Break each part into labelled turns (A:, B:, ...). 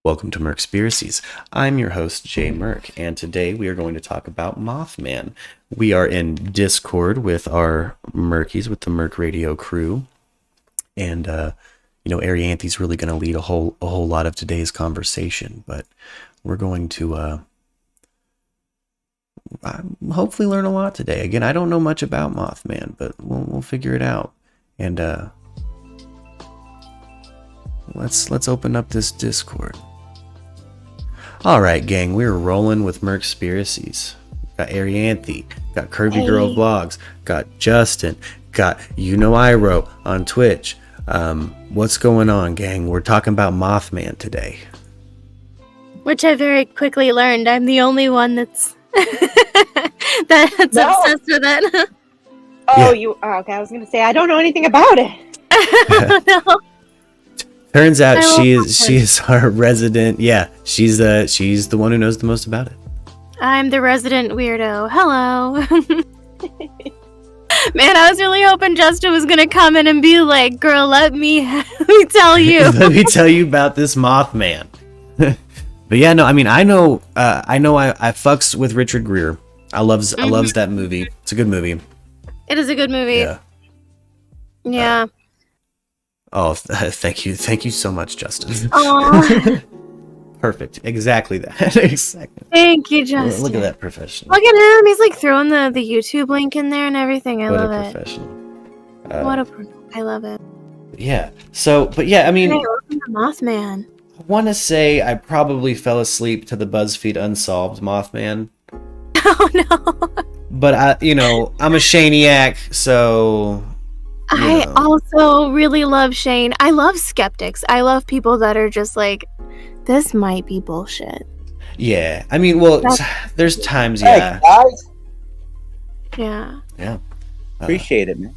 A: Welcome to MURKspiracies. I'm your host, Jay Murk, and today we are going to talk about Mothman. We are in Discord with our Murkies, with the Murk Radio crew, and Arianthe's really going to lead a whole lot of today's conversation, but we're going to hopefully learn a lot today. Again, I don't know much about Mothman, but we'll figure it out. And let's open up this Discord. All right, gang, we're rolling with MURKspiracies. Got Arianthe, got Curvy Girl Vlogs, got Justin, got Iro on Twitch. What's going on, gang? We're talking about Mothman today.
B: Which I very quickly learned I'm the only one that's obsessed with it.
C: Oh, yeah. Okay, I was going to say, I don't know anything about it.
B: No.
A: Turns out she is our resident. Yeah, she's the one who knows the most about it.
B: I'm the resident weirdo. Hello. Man, I was really hoping Justin was going to come in and be like, girl, let me tell you.
A: Let me tell you about this Mothman. But yeah, no, I mean, I fucks with Richard Gere. I loves that movie. It's a good movie.
B: It is a good movie. Yeah.
A: Thank you so much, Justin.
B: Aww.
A: Perfect. Exactly that. Exactly.
B: Thank you, Justin.
A: Look at that professional.
B: Look at him. He's like throwing the YouTube link in there and everything. I love it.
A: Professional.
B: I love it.
A: Yeah. So, but yeah, I mean,
B: hey, welcome to Mothman.
A: I want to say I probably fell asleep to the BuzzFeed Unsolved Mothman.
B: Oh no.
A: But I'm a Shaniac, so
B: I also really love Shane. I love skeptics. I love people that are just like, this might be bullshit.
A: Yeah. I mean, well, there's times,
D: Hey, guys.
B: Yeah.
A: Yeah.
D: Appreciate it, man.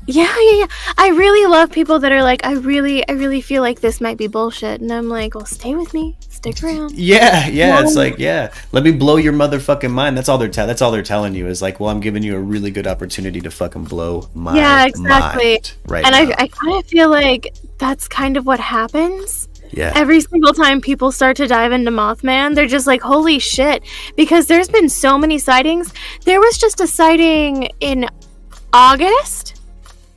B: Yeah. I really love people that are like, I really feel like this might be bullshit. And I'm like, well, stay with me. Stick around.
A: Yeah. It's like, let me blow your motherfucking mind. That's all they're telling you is like, well, I'm giving you a really good opportunity to fucking blow my
B: exactly.
A: mind right
B: and
A: now.
B: I kind of feel like that's kind of what happens.
A: Yeah.
B: Every single time people start to dive into Mothman, they're just like, holy shit. Because there's been so many sightings. There was just a sighting in August.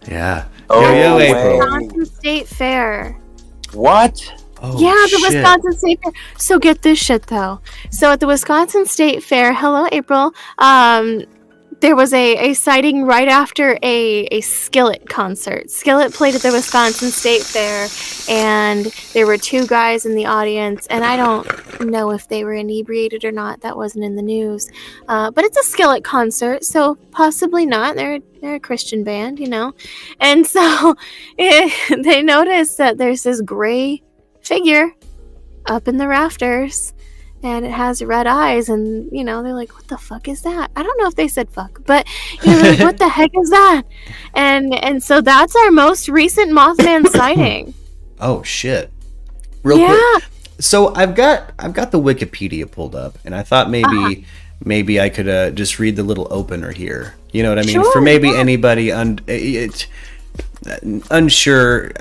A: Yeah.
D: Yo,
A: April.
B: Wisconsin State Fair.
D: What?
A: Oh,
B: yeah, the
A: shit.
B: Wisconsin State Fair. So get this shit though. So at the Wisconsin State Fair, hello April, there was a sighting right after a Skillet concert. Skillet played at the Wisconsin State Fair, and there were two guys in the audience, and I don't know if they were inebriated or not. That wasn't in the news. But it's a Skillet concert, so possibly not. They're a Christian band, And so they noticed that there's this gray figure up in the rafters. And it has red eyes, and, they're like, what the fuck is that? I don't know if they said fuck, but, like, what the heck is that? And so that's our most recent Mothman sighting.
A: Oh, shit. Real quick. So I've got the Wikipedia pulled up, and I thought maybe I could just read the little opener here. You know what I mean?
B: Sure,
A: For maybe anybody unsure...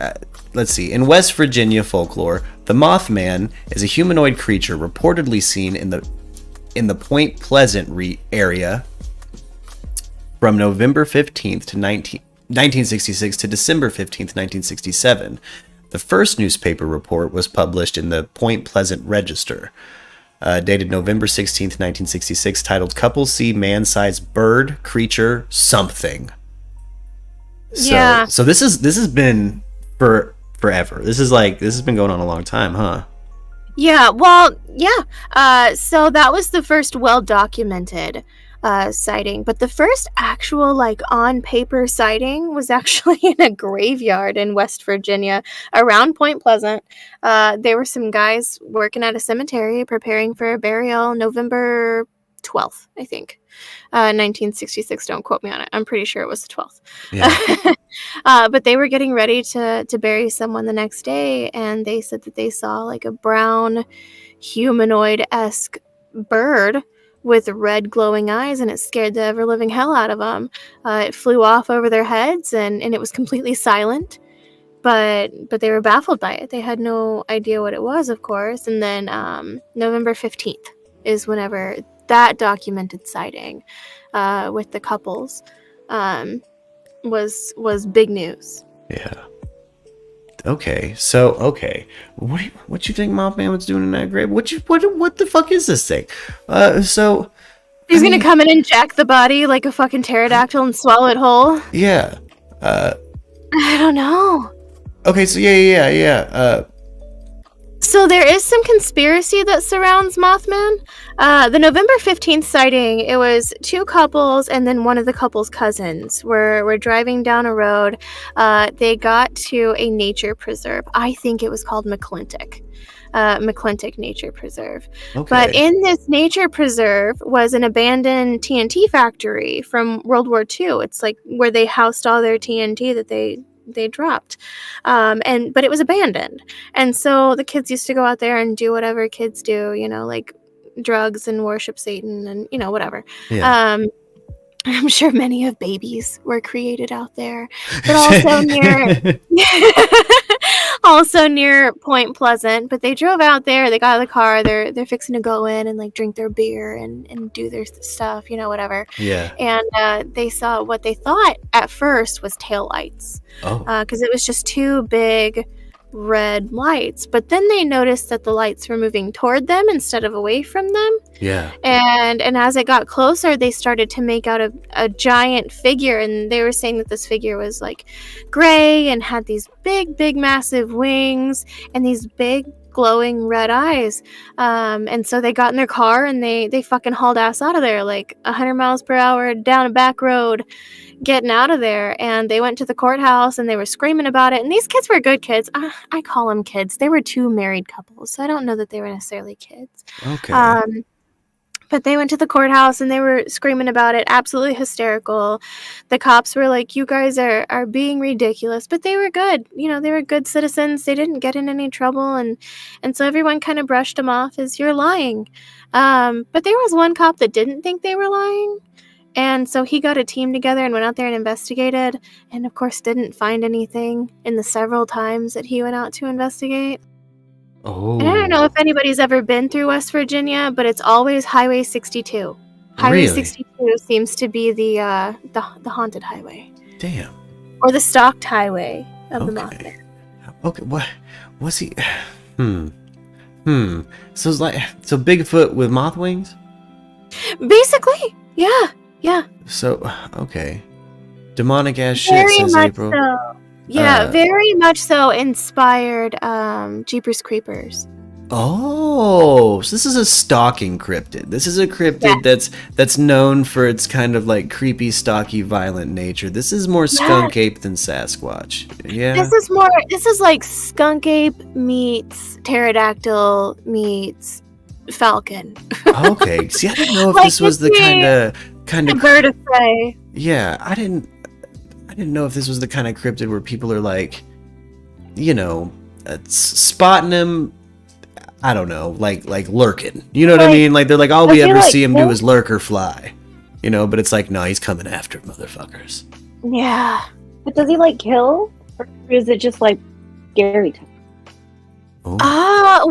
A: let's see. In West Virginia folklore, the Mothman is a humanoid creature reportedly seen in the Point Pleasant area from November 15th to 1966 to December 15th, 1967. The first newspaper report was published in the Point Pleasant Register, dated November 16th, 1966, titled "Couples See Man-Sized Bird Creature Something." So this has been forever. This has been going on a long time, huh?
B: Yeah, well, yeah. So that was the first well-documented sighting, but the first actual, on paper sighting was actually in a graveyard in West Virginia around Point Pleasant. There were some guys working at a cemetery preparing for a burial November 12th, I think. 1966, don't quote me on it. I'm pretty sure it was the 12th.
A: Yeah.
B: But they were getting ready to bury someone the next day, and they said that they saw a brown humanoid-esque bird with red glowing eyes, and it scared the ever-living hell out of them. It flew off over their heads, and it was completely silent. but they were baffled by it. They had no idea what it was, of course. And then November 15th is whenever that documented sighting with the couples was big news.
A: Yeah. Okay. So, what you think Mothman was doing in that grave? What the fuck is this thing? So
B: He's gonna come in and jack the body like a fucking pterodactyl and swallow it whole.
A: Yeah.
B: I don't know.
A: Okay, so yeah.
B: So there is some conspiracy that surrounds Mothman. The November 15th sighting, it was two couples and then one of the couple's cousins were driving down a road. They got to a nature preserve. I think it was called McClintock Nature Preserve.
A: Okay.
B: But in this nature preserve was an abandoned TNT factory from World War II. It's like where they housed all their TNT that they dropped, but it was abandoned, and so the kids used to go out there and do whatever kids do, like drugs and worship Satan and whatever.
A: Yeah.
B: I'm sure many of babies were created out there, but also near Point Pleasant. But they drove out there, they got out of the car, they're fixing to go in and like drink their beer and do their stuff, whatever.
A: Yeah.
B: And they saw what they thought at first was taillights.
A: Oh.
B: Because it was just two big red lights, but then they noticed that the lights were moving toward them instead of away from them.
A: Yeah.
B: And as it got closer, they started to make out a giant figure, and they were saying that this figure was like gray and had these big massive wings and these big glowing red eyes. And so they got in their car and they fucking hauled ass out of there like 100 miles per hour down a back road, getting out of there. And they went to the courthouse and they were screaming about it. And these kids were good kids. I call them kids. They were two married couples, so I don't know that they were necessarily kids.
A: Okay.
B: But they went to the courthouse and they were screaming about it, absolutely hysterical. The cops were like, you guys are being ridiculous. But they were good. They were good citizens. They didn't get in any trouble. And so everyone kind of brushed them off as, you're lying. But there was one cop that didn't think they were lying. And so he got a team together and went out there and investigated. And of course didn't find anything in the several times that he went out to investigate.
A: Oh.
B: And I don't know if anybody's ever been through West Virginia, but it's always Highway 62. Highway
A: Really?
B: 62 seems to be the haunted highway.
A: Damn.
B: Or the stalked highway of the
A: Okay.
B: Mothman.
A: Okay. What was he? So it's like Bigfoot with moth wings.
B: Basically, yeah.
A: So okay. Demonic ass shit,
B: Very
A: says
B: much
A: April.
B: so. Yeah, very much so inspired Jeepers Creepers.
A: Oh, so this is a stalking cryptid. This is a cryptid that's known for its kind of like creepy, stocky, violent nature. This is more skunk ape than Sasquatch. Yeah.
B: This is like skunk ape meets pterodactyl meets falcon.
A: Okay. See, I didn't know if
B: Like,
A: this was the kind
B: A
A: of
B: bird of prey.
A: Yeah, I didn't know if this was the kind of cryptid where people are like, spotting him. I don't know, like lurking. You know what I mean? Like they're like, all we ever see him do is lurk or fly. But it's like, no, he's coming after motherfuckers.
B: Yeah.
C: But does he kill? Or is it just scary time?
A: Oh.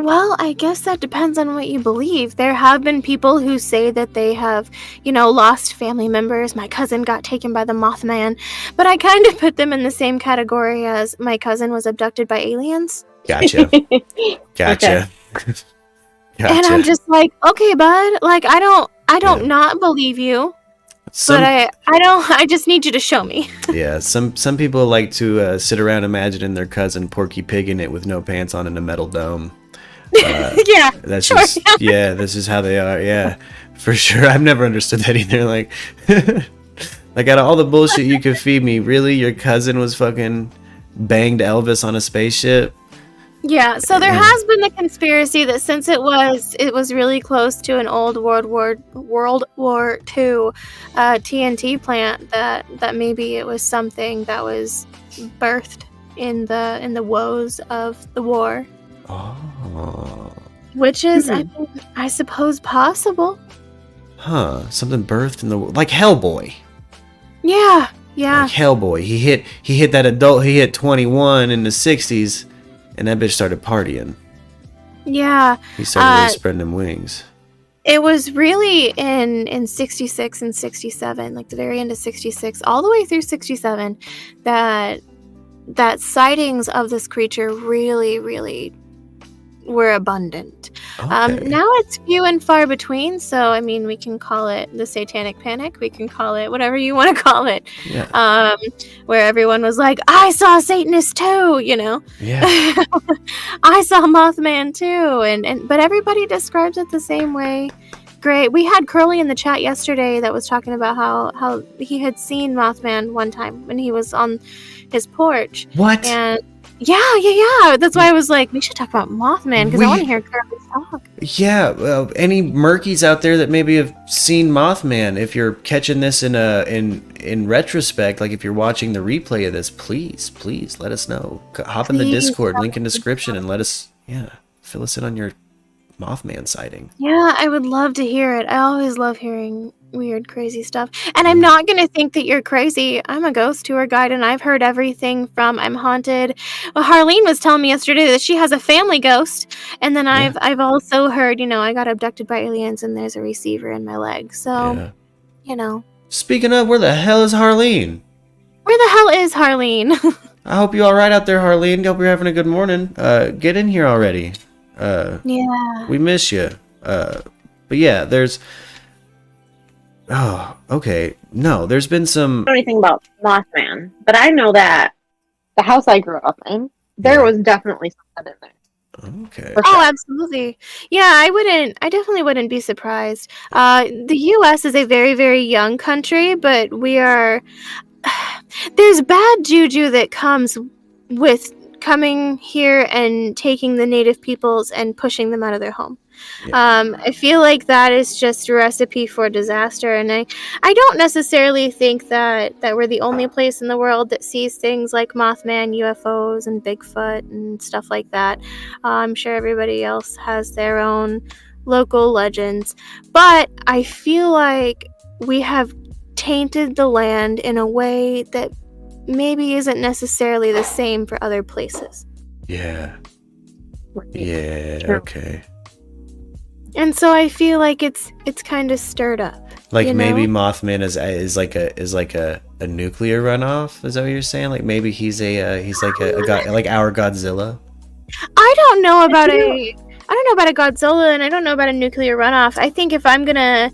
B: Well, I guess that depends on what you believe. There have been people who say that they have, lost family members. My cousin got taken by the Mothman, but I kind of put them in the same category as my cousin was abducted by aliens.
A: Gotcha.
C: Okay.
B: And I'm just like, okay, bud. I don't not believe you. But I just need you to show me.
A: Yeah, some people like to sit around imagining their cousin Porky Pigging it with no pants on in a metal dome.
B: Yeah,
A: that's
B: sure.
A: just this is how they are. Yeah, for sure. I've never understood that either. Like out of all the bullshit you could feed me, really, your cousin was fucking banged Elvis on a spaceship?
B: Yeah, so there has been the conspiracy that since it was really close to an old World War II TNT plant, that maybe it was something that was birthed in the woes of the war.
A: Oh.
B: Which is, I suppose, possible.
A: Huh. Something birthed in the... Like Hellboy.
B: Yeah, Yeah.
A: Like Hellboy. He hit that adult. He hit 21 in the 60s, and that bitch started partying.
B: Yeah.
A: He started really spreading them wings.
B: It was really in 66 and 67, like the very end of 66, all the way through 67, that sightings of this creature really, really were abundant.
A: Okay.
B: Now it's few and far between, so I mean, we can call it the Satanic Panic, we can call it whatever you want to call it.
A: Yeah.
B: Where everyone was like, I saw Satanist too, you know.
A: Yeah.
B: I saw Mothman too, and but everybody describes it the same way. Great. We had Curly in the chat yesterday that was talking about how he had seen Mothman one time when he was on his porch.
A: What?
B: And yeah. That's why I was like, we should talk about Mothman because I want to hear Curly talk.
A: Yeah. Well, any murkies out there that maybe have seen Mothman, if you're catching this in retrospect, like if you're watching the replay of this, please let us know. Hop in the Discord, link in description, and let us fill us in on your Mothman sighting.
B: Yeah, I would love to hear it. I always love hearing weird, crazy stuff. And I'm not going to think that you're crazy. I'm a ghost tour guide, and I've heard everything from I'm haunted. Well, Harleen was telling me yesterday that she has a family ghost. And then I've also heard, I got abducted by aliens, and there's a receiver in my leg. So,
A: Speaking of, where the hell is Harleen?
B: Where the hell is Harleen?
A: I hope you're all right out there, Harleen. Hope you're having a good morning. Get in here already.
B: Yeah.
A: We miss you. But yeah, there's... Oh, okay. No, there's been some...
C: I don't know anything about Mothman, but I know that the house I grew up in, there was definitely something in there.
A: Okay.
B: Oh, absolutely. Yeah, I definitely wouldn't be surprised. The U.S. is a very, very young country, but we are... There's bad juju that comes with coming here and taking the native peoples and pushing them out of their home. Yeah. I feel like that is just a recipe for disaster, and I don't necessarily think that we're the only place in the world that sees things like Mothman, UFOs, and Bigfoot and stuff like that. I'm sure everybody else has their own local legends, but I feel like we have tainted the land in a way that maybe isn't necessarily the same for other places.
A: Yeah. Okay.
B: And so I feel like it's kind of stirred up.
A: Like maybe Mothman is like a nuclear runoff. Is that what you're saying? Like maybe he's like a god, like our Godzilla.
B: I don't know about a Godzilla, and I don't know about a nuclear runoff. I think if I'm gonna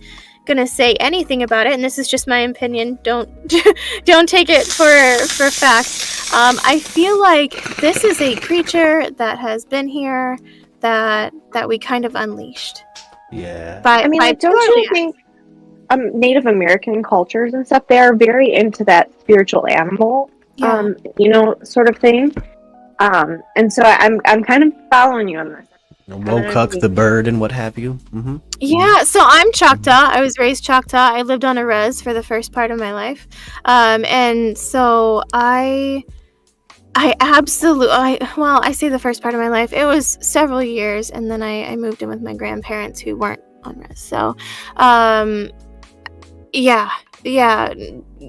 B: say anything about it, and this is just my opinion, don't take it for fact. I feel like this is a creature that has been here that we kind of unleashed.
A: Yeah.
C: Don't you think Native American cultures and stuff, they are very into that spiritual animal, sort of thing. And so I'm kind of following you on this.
A: Wokuck the bird and what have you. Mm-hmm.
B: Yeah, so I'm Choctaw. I was raised Choctaw. I lived on a res for the first part of my life. And so I say the first part of my life. It was several years, and then I moved in with my grandparents who weren't on res. So, yeah.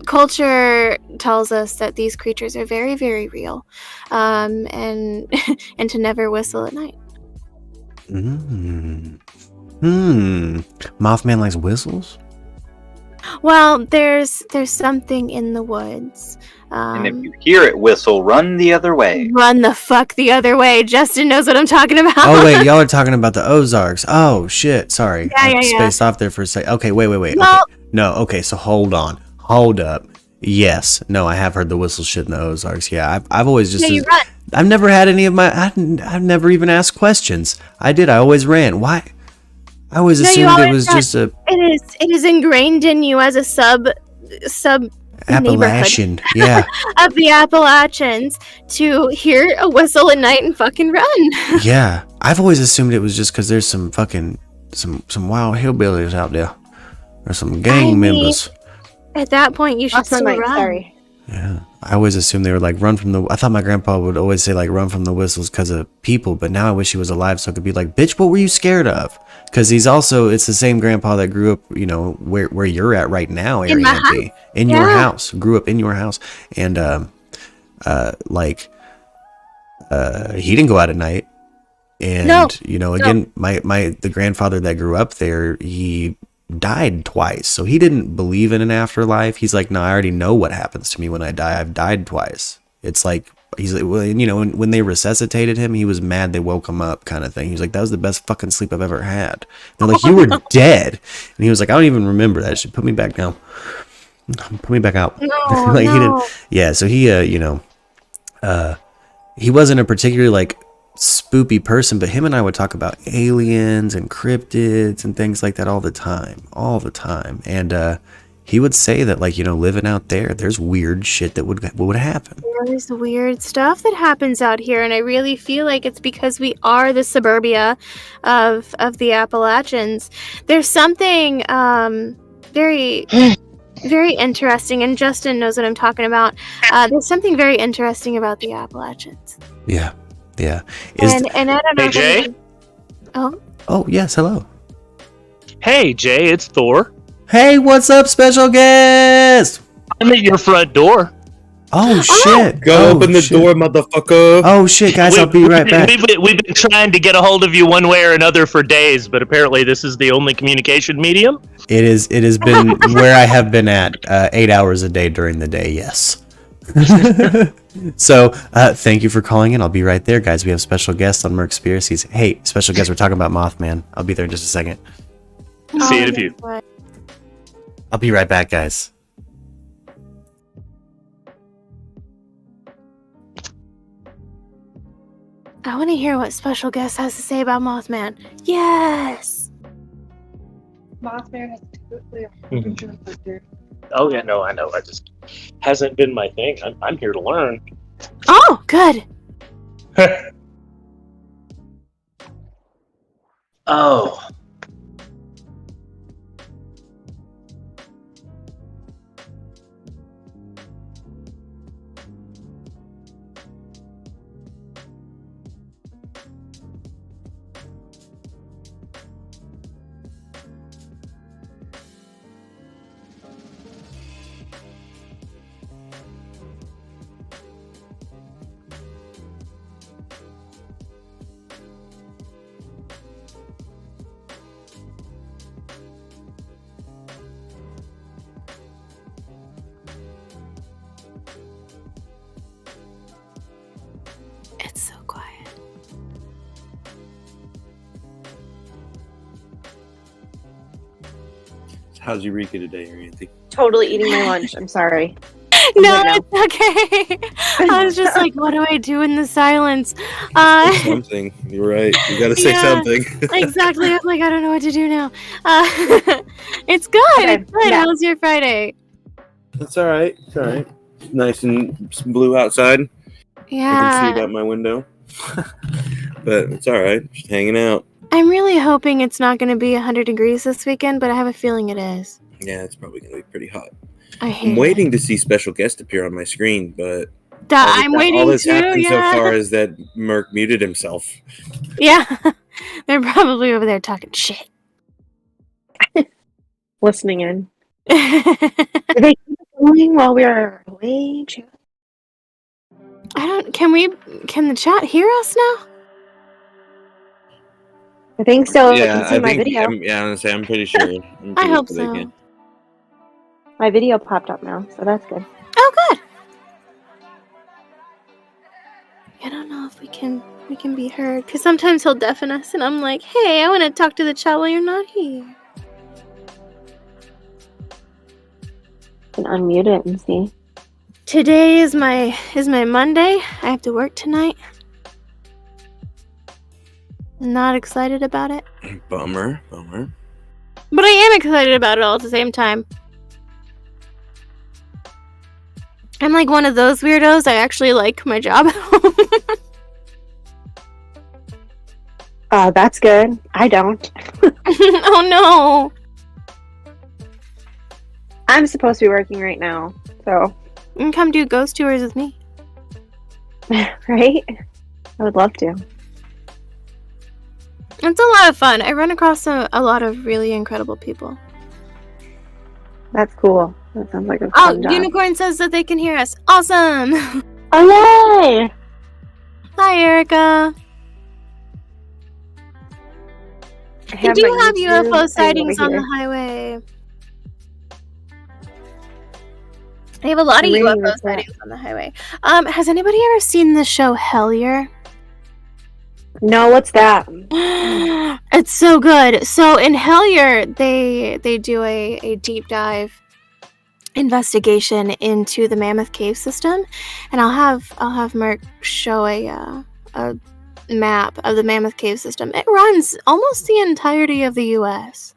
B: Culture tells us that these creatures are very, very real, and and to never whistle at night.
A: Mothman likes whistles?
B: Well, there's something in the woods.
D: And if you hear it whistle, run the other way.
B: Run the fuck the other way. Justin knows what I'm talking about.
A: Oh, wait, y'all are talking about the Ozarks. Oh, shit, sorry.
B: Yeah.
A: Spaced off there for a second. Okay, wait.
B: Well,
A: okay. No, okay, so hold on. Hold up. Yes. No, I have heard the whistle shit in the Ozarks. Yeah, I've always just...
B: you run.
A: I've never had any of my... I've never even asked questions. I always ran. Why? I always assumed it was just a...
B: It is ingrained in you as a sub
A: Appalachian, yeah.
B: of the Appalachians to hear a whistle at night and fucking run.
A: Yeah. I've always assumed it was just because there's some fucking... Some wild hillbillies out there. Or some gang members.
B: At that point, you should still run.
C: Sorry.
A: Yeah. I always assumed they were like run from the... I thought my grandpa would always say like run from the whistles because of people, but now I wish he was alive so I could be like, bitch, what were you scared of? Because he's also, it's the same grandpa that grew up, you know, where you're at right now, Arianthe. In your house. Grew up in your house. And, he didn't go out at night. And, you know, again, the grandfather that grew up there, he died twice. So he didn't believe in an afterlife. He's like, no, I already know what happens to me when I die. I've died twice. It's like, he's like, well, you know, when they resuscitated him, he was mad they woke him up, kind of thing. He was like, that was the best fucking sleep I've ever had. They're like, you were dead. And he was like, I don't even remember that shit. Put me back down. Put me back out.
B: No,
A: like
B: no.
A: he didn't. Yeah. So he, you know, he wasn't a particularly like spoopy person, but him and I would talk about aliens and cryptids and things like that all the time. And he would say that, like, you know, living out there's weird shit that would happen.
B: There's weird stuff that happens out here, and I really feel like it's because we are the suburbia of the Appalachians. There's something very very interesting, and Justin knows what I'm talking about. There's something very interesting about the Appalachians.
A: Yeah.
B: And I don't know.
E: Hey, Jay?
A: Oh, yes, hello.
E: Hey, Jay, it's Thor.
A: Hey, what's up, special guest?
E: I'm at your front door.
A: Oh, shit.
F: Go open the door, motherfucker.
A: Oh, shit, guys, I'll be right back.
E: We've been trying to get a hold of you one way or another for days, but apparently this is the only communication medium.
A: It has been where I have been at 8 hours a day during the day, yes. So, thank you for calling in. I'll be right there, guys. We have special guests on MURKspiracies. Hey, special guest, we're talking about Mothman. I'll be there in just a second.
E: See it if you.
A: I'll be right back, guys.
B: I want to hear what special guest has to say about Mothman. Yes.
C: Mothman has
E: Oh, yeah, no, I know. I just hasn't been my thing. I'm here to learn.
B: Oh, good.
D: Oh.
B: It's so quiet.
F: How's Eureka today, Arianthe?
C: Totally eating my lunch. I'm sorry.
B: No,
C: Right
B: it's okay. I was just like, what do I do in the silence?
F: Say something. You're right. You gotta say
B: Yeah.
F: something.
B: Exactly. I'm like, I don't know what to do now. It's good.
C: Okay,
B: It's good.
C: yeah.
B: How's your Friday?
F: It's all right. It's all right. It's nice and blue outside. I can see it
B: Yeah.
F: out my window. But it's all right. Just hanging out.
B: I'm really hoping it's not going to be 100 degrees this weekend, but I have a feeling it is.
F: Yeah, it's probably gonna be pretty hot.
B: I hate
F: I'm
B: it.
F: waiting to see special guest appear on my screen, but
B: I'm waiting
F: all that's
B: too.
F: happened
B: Yeah.
F: so far is that Murk muted himself.
B: Yeah. They're probably over there talking shit.
C: Listening in. Did they keep it going while we were away?
B: Can the chat hear us now?
C: I think so.
F: Yeah,
C: I can see
F: I
C: my
F: think.
C: video.
F: I'm pretty sure. I'm pretty
B: hope
F: sure they
B: so.
F: can.
C: My video popped up now, so that's good.
B: Oh, good. I don't know if we can be heard because sometimes he'll deafen us, and I'm like, hey, I want to talk to the chat while you're not here.
C: Can unmute it and see.
B: Today is my Monday. I have to work tonight. Not excited about it,
F: Bummer.
B: but I am excited about it all at the same time. I'm like one of those weirdos. I actually like my job at home.
C: That's good. I don't.
B: Oh no.
C: I'm supposed to be working right now, so
B: You can come do ghost tours with me.
C: right? I would love to.
B: It's a lot of fun. I run across a lot of really incredible people.
C: That's cool. That sounds like a
B: Oh,
C: fun job.
B: Unicorn says that they can hear us. Awesome!
C: Oh, yay!
B: Hi, Erica. We do have UFO sightings on the highway. I have a lot of UFO sightings on the highway. Has anybody ever seen the show Hellier?
C: No, what's that?
B: It's so good. So in Hellier, they do a deep dive investigation into the Mammoth Cave system, and I'll have Mark show a map of the Mammoth Cave system. It runs almost the entirety of the U.S.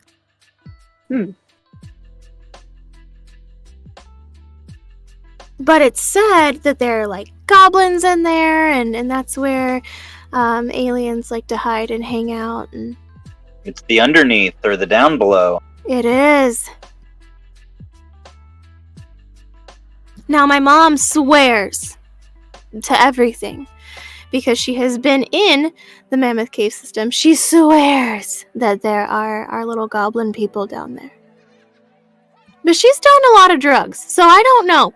B: But it's said that there are like goblins in there, and that's where aliens like to hide and hang out. And
D: It's the underneath or the down below.
B: it is. Now my mom swears to everything because she has been in the Mammoth Cave system. She swears that there are little goblin people down there. But she's done a lot of drugs, so I don't know.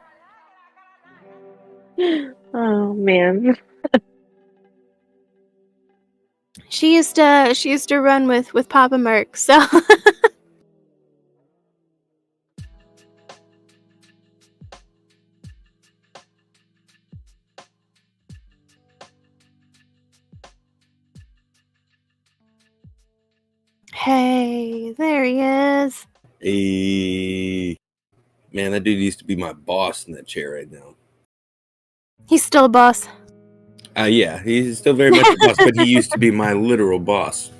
C: Oh man.
B: She used to run with Papa Merc, so Hey, there he is.
F: Hey, man, that dude used to be my boss in that chair right now.
B: He's still a boss.
F: Yeah, he's still very much a boss, but he used to be my literal boss.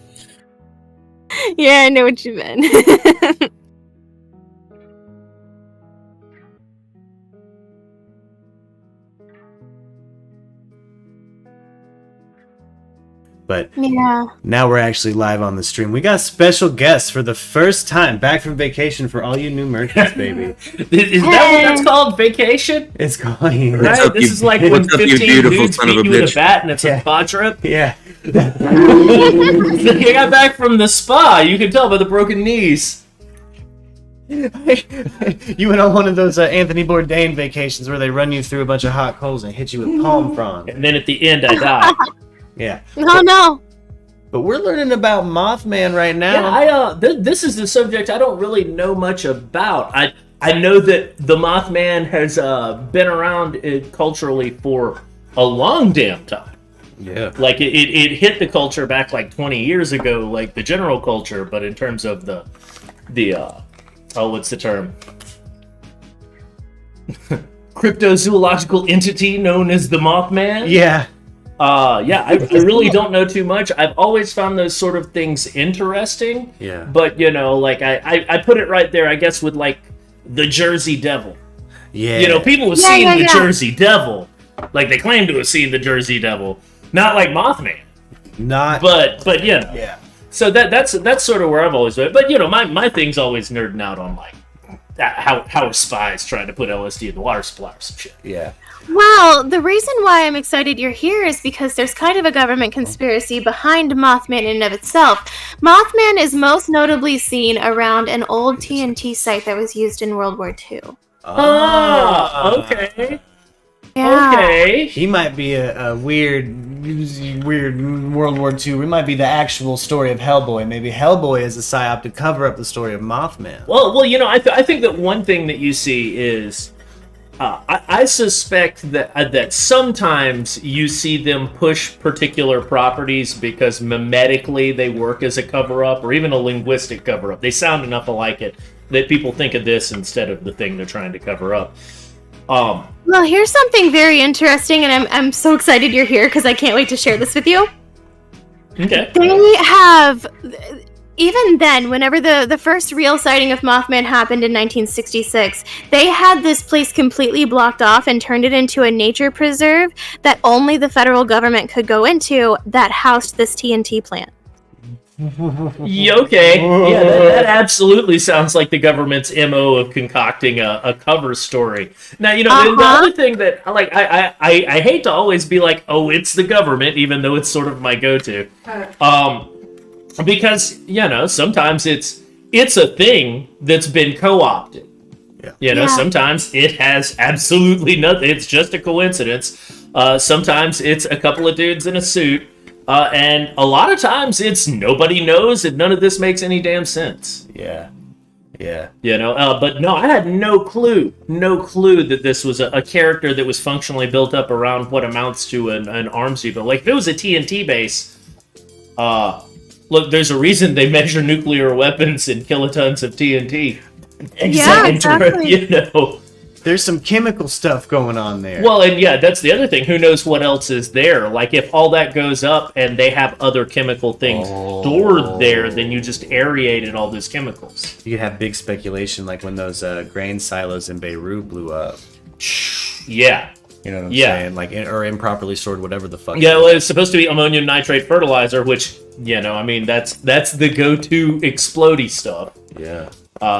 B: Yeah, I know what you meant.
A: But
B: yeah.
A: now we're actually live on the stream. We got special guests for the first time back from vacation for all you new merchants, baby.
E: Is that what that's called? Vacation?
A: It's going
E: Right?
F: up,
E: This
F: you-
E: is like when
F: what's up, you
E: 15
F: beautiful
E: dudes
F: son of
E: beat
F: a
E: you with a
F: bitch?
E: bat and it's
A: Yeah.
E: a spa trip.
A: Yeah.
E: You got back from the spa. You can tell by the broken knees.
A: You went on one of those Anthony Bourdain vacations where they run you through a bunch of hot coals and hit you with palm fronds.
E: And then at the end, I died.
A: Yeah.
B: Oh no.
A: But we're learning about Mothman right now.
E: Yeah, this is the subject I don't really know much about. I know that the Mothman has been around culturally for a long damn time.
A: Yeah.
E: Like it hit the culture back like 20 years ago, like the general culture. But in terms of the what's the term? Cryptozoological entity known as the Mothman.
A: Yeah.
E: I really don't know too much. I've always found those sort of things interesting.
A: Yeah.
E: But, you know, like, I put it right there, I guess, with, like, the Jersey Devil.
A: Yeah.
E: You know, people have seen the Jersey Devil. Like, they claim to have seen the Jersey Devil. Not like Mothman.
A: Not.
E: But you know.
A: Yeah.
E: So that's sort of where I've always been. But, you know, my thing's always nerding out on, like, how are spies trying to put LSD in the water supply or some shit.
A: Yeah.
B: Well, the reason why I'm excited you're here is because there's kind of a government conspiracy behind Mothman in and of itself. Mothman is most notably seen around an old TNT site that was used in World War II.
E: Okay.
B: Yeah.
E: Okay.
A: He might be a weird World War II. It might be the actual story of Hellboy. Maybe Hellboy is a psyop to cover up the story of Mothman.
E: Well, you know, I think that one thing that you see is, I suspect that sometimes you see them push particular properties because mimetically they work as a cover-up, or even a linguistic cover-up. They sound enough alike it that people think of this instead of the thing they're trying to cover up.
B: Well, here's something very interesting, and I'm so excited you're here because I can't wait to share this with you.
E: Okay.
B: They have, even then, whenever the first real sighting of Mothman happened in 1966, they had this place completely blocked off and turned it into a nature preserve that only the federal government could go into that housed this TNT plant.
E: Okay. Yeah, that absolutely sounds like the government's MO of concocting a cover story. Now, you know, the other thing that, like, I hate to always be like, oh, it's the government, even though it's sort of my go-to. Because, sometimes it's a thing that's been co-opted.
A: Yeah.
E: Sometimes it has absolutely nothing. It's just a coincidence. Sometimes it's a couple of dudes in a suit. And a lot of times it's nobody knows and none of this makes any damn sense.
A: Yeah.
E: But no, I had no clue that this was a character that was functionally built up around what amounts to an arms depot. Like, if it was a TNT base, look, there's a reason they measure nuclear weapons in kilotons of TNT.
B: Exactly.
A: There's some chemical stuff going on there.
E: Well, and that's the other thing. Who knows what else is there? Like, if all that goes up and they have other chemical things stored there, then you just aerated all those chemicals.
A: You could have big speculation, like when those grain silos in Beirut blew up.
E: Yeah.
A: You know what I'm saying? Like, or improperly stored, whatever the fuck.
E: Yeah, well, it's supposed to be ammonium nitrate fertilizer, which, that's the go-to explodey stuff.
A: Yeah.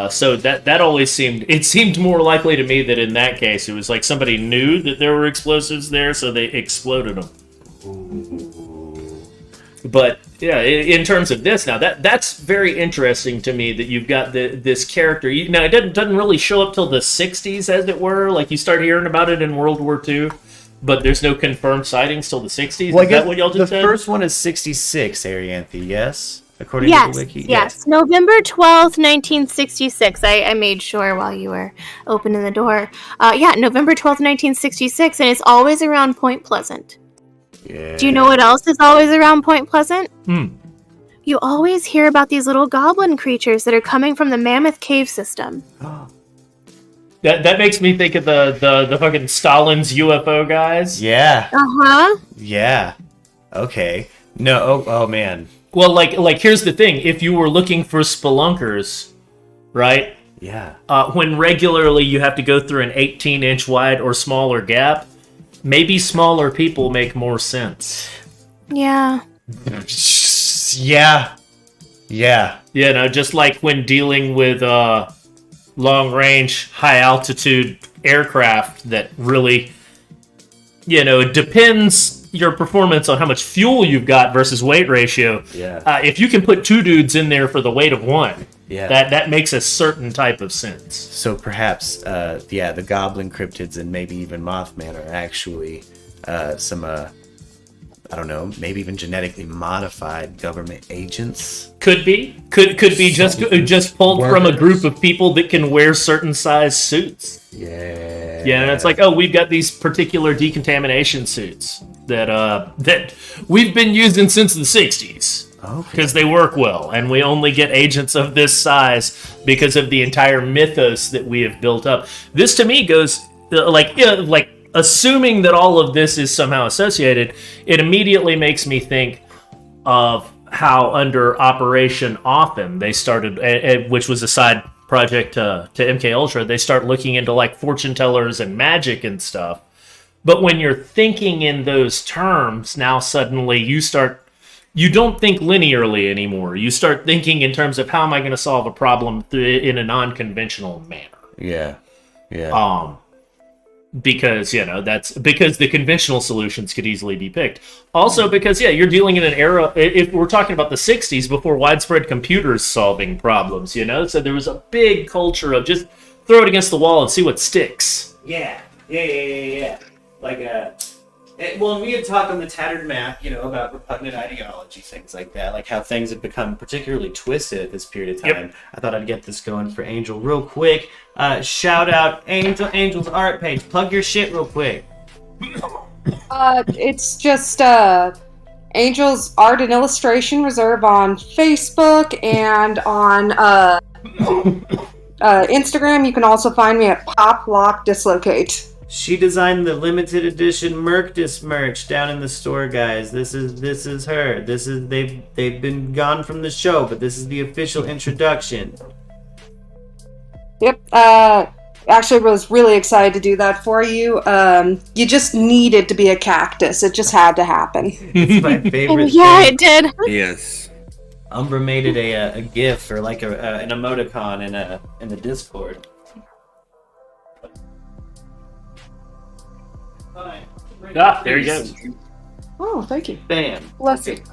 E: So that always seemed more likely to me that in that case it was like somebody knew that there were explosives there, so they exploded them. Ooh. But yeah, in terms of this now, that's very interesting to me that you've got this character. Now it doesn't really show up till the 60s, as it were. Like, you start hearing about it in World War II, but there's no confirmed sightings till the 60s.
A: Well,
E: is that what y'all just said?
A: The first one is 66, Arianthe, yes? According to the wiki?
B: Yes. November 12th, 1966. I made sure while you were opening the door. November 12th, 1966, and it's always around Point Pleasant.
A: Yeah.
B: Do you know what else is always around Point Pleasant? You always hear about these little goblin creatures that are coming from the Mammoth Cave system.
E: That makes me think of the fucking Stalin's UFO guys.
A: Yeah.
B: Uh-huh.
A: Yeah. Okay. No, oh man.
E: Well, like here's the thing. If you were looking for spelunkers, right?
A: Yeah.
E: When regularly you have to go through an 18-inch wide or smaller gap, maybe smaller people make more sense.
B: Yeah.
A: Yeah.
E: Just like when dealing with long-range, high-altitude aircraft that really, it depends your performance on how much fuel you've got versus weight ratio.
A: Yeah.
E: If you can put two dudes in there for the weight of one,
A: yeah,
E: that makes a certain type of sense.
A: So perhaps, the goblin cryptids and maybe even Mothman are actually some, I don't know, maybe even genetically modified government agents.
E: Could be just pulled from a group of people that can wear certain size suits.
A: Yeah.
E: Yeah, and it's like, we've got these particular decontamination suits that we've been using since the 60s. Because they work well, and we only get agents of this size because of the entire mythos that we have built up. This to me goes like assuming that all of this is somehow associated, it immediately makes me think of how under Operation Often they started, which was a side project to MK Ultra. They start looking into like fortune tellers and magic and stuff. But when you're thinking in those terms, now suddenly you don't think linearly anymore. You start thinking in terms of how am I going to solve a problem in a non-conventional manner.
A: Yeah.
E: Because, that's because the conventional solutions could easily be picked. Also because, you're dealing in an era, if we're talking about the 60s, before widespread computers solving problems, so there was a big culture of just throw it against the wall and see what sticks.
A: Yeah. Like, well, we had talked on the Tattered Map, about repugnant ideology, things like that, like how things have become particularly twisted at this period of time.
E: Yep.
A: I thought I'd get this going for Angel real quick. Shout out Angel's art page. Plug your shit real quick.
G: It's just Angel's Art and Illustration Reserve on Facebook and on Instagram. You can also find me at Pop Lock Dislocate.
A: She designed the limited edition Merkdis merch down in the store, guys. This is her. They've been gone from the show, but this is the official introduction.
G: Yep. Actually was really excited to do that for you. You just needed to be a cactus. It just had to happen.
A: It's my favorite
B: Yeah,
A: thing.
B: it did.
F: Yes.
A: Umbra made it a GIF or like an emoticon in the Discord.
E: Ah, there you go.
G: Oh, thank you.
A: Bam.
G: Bless you.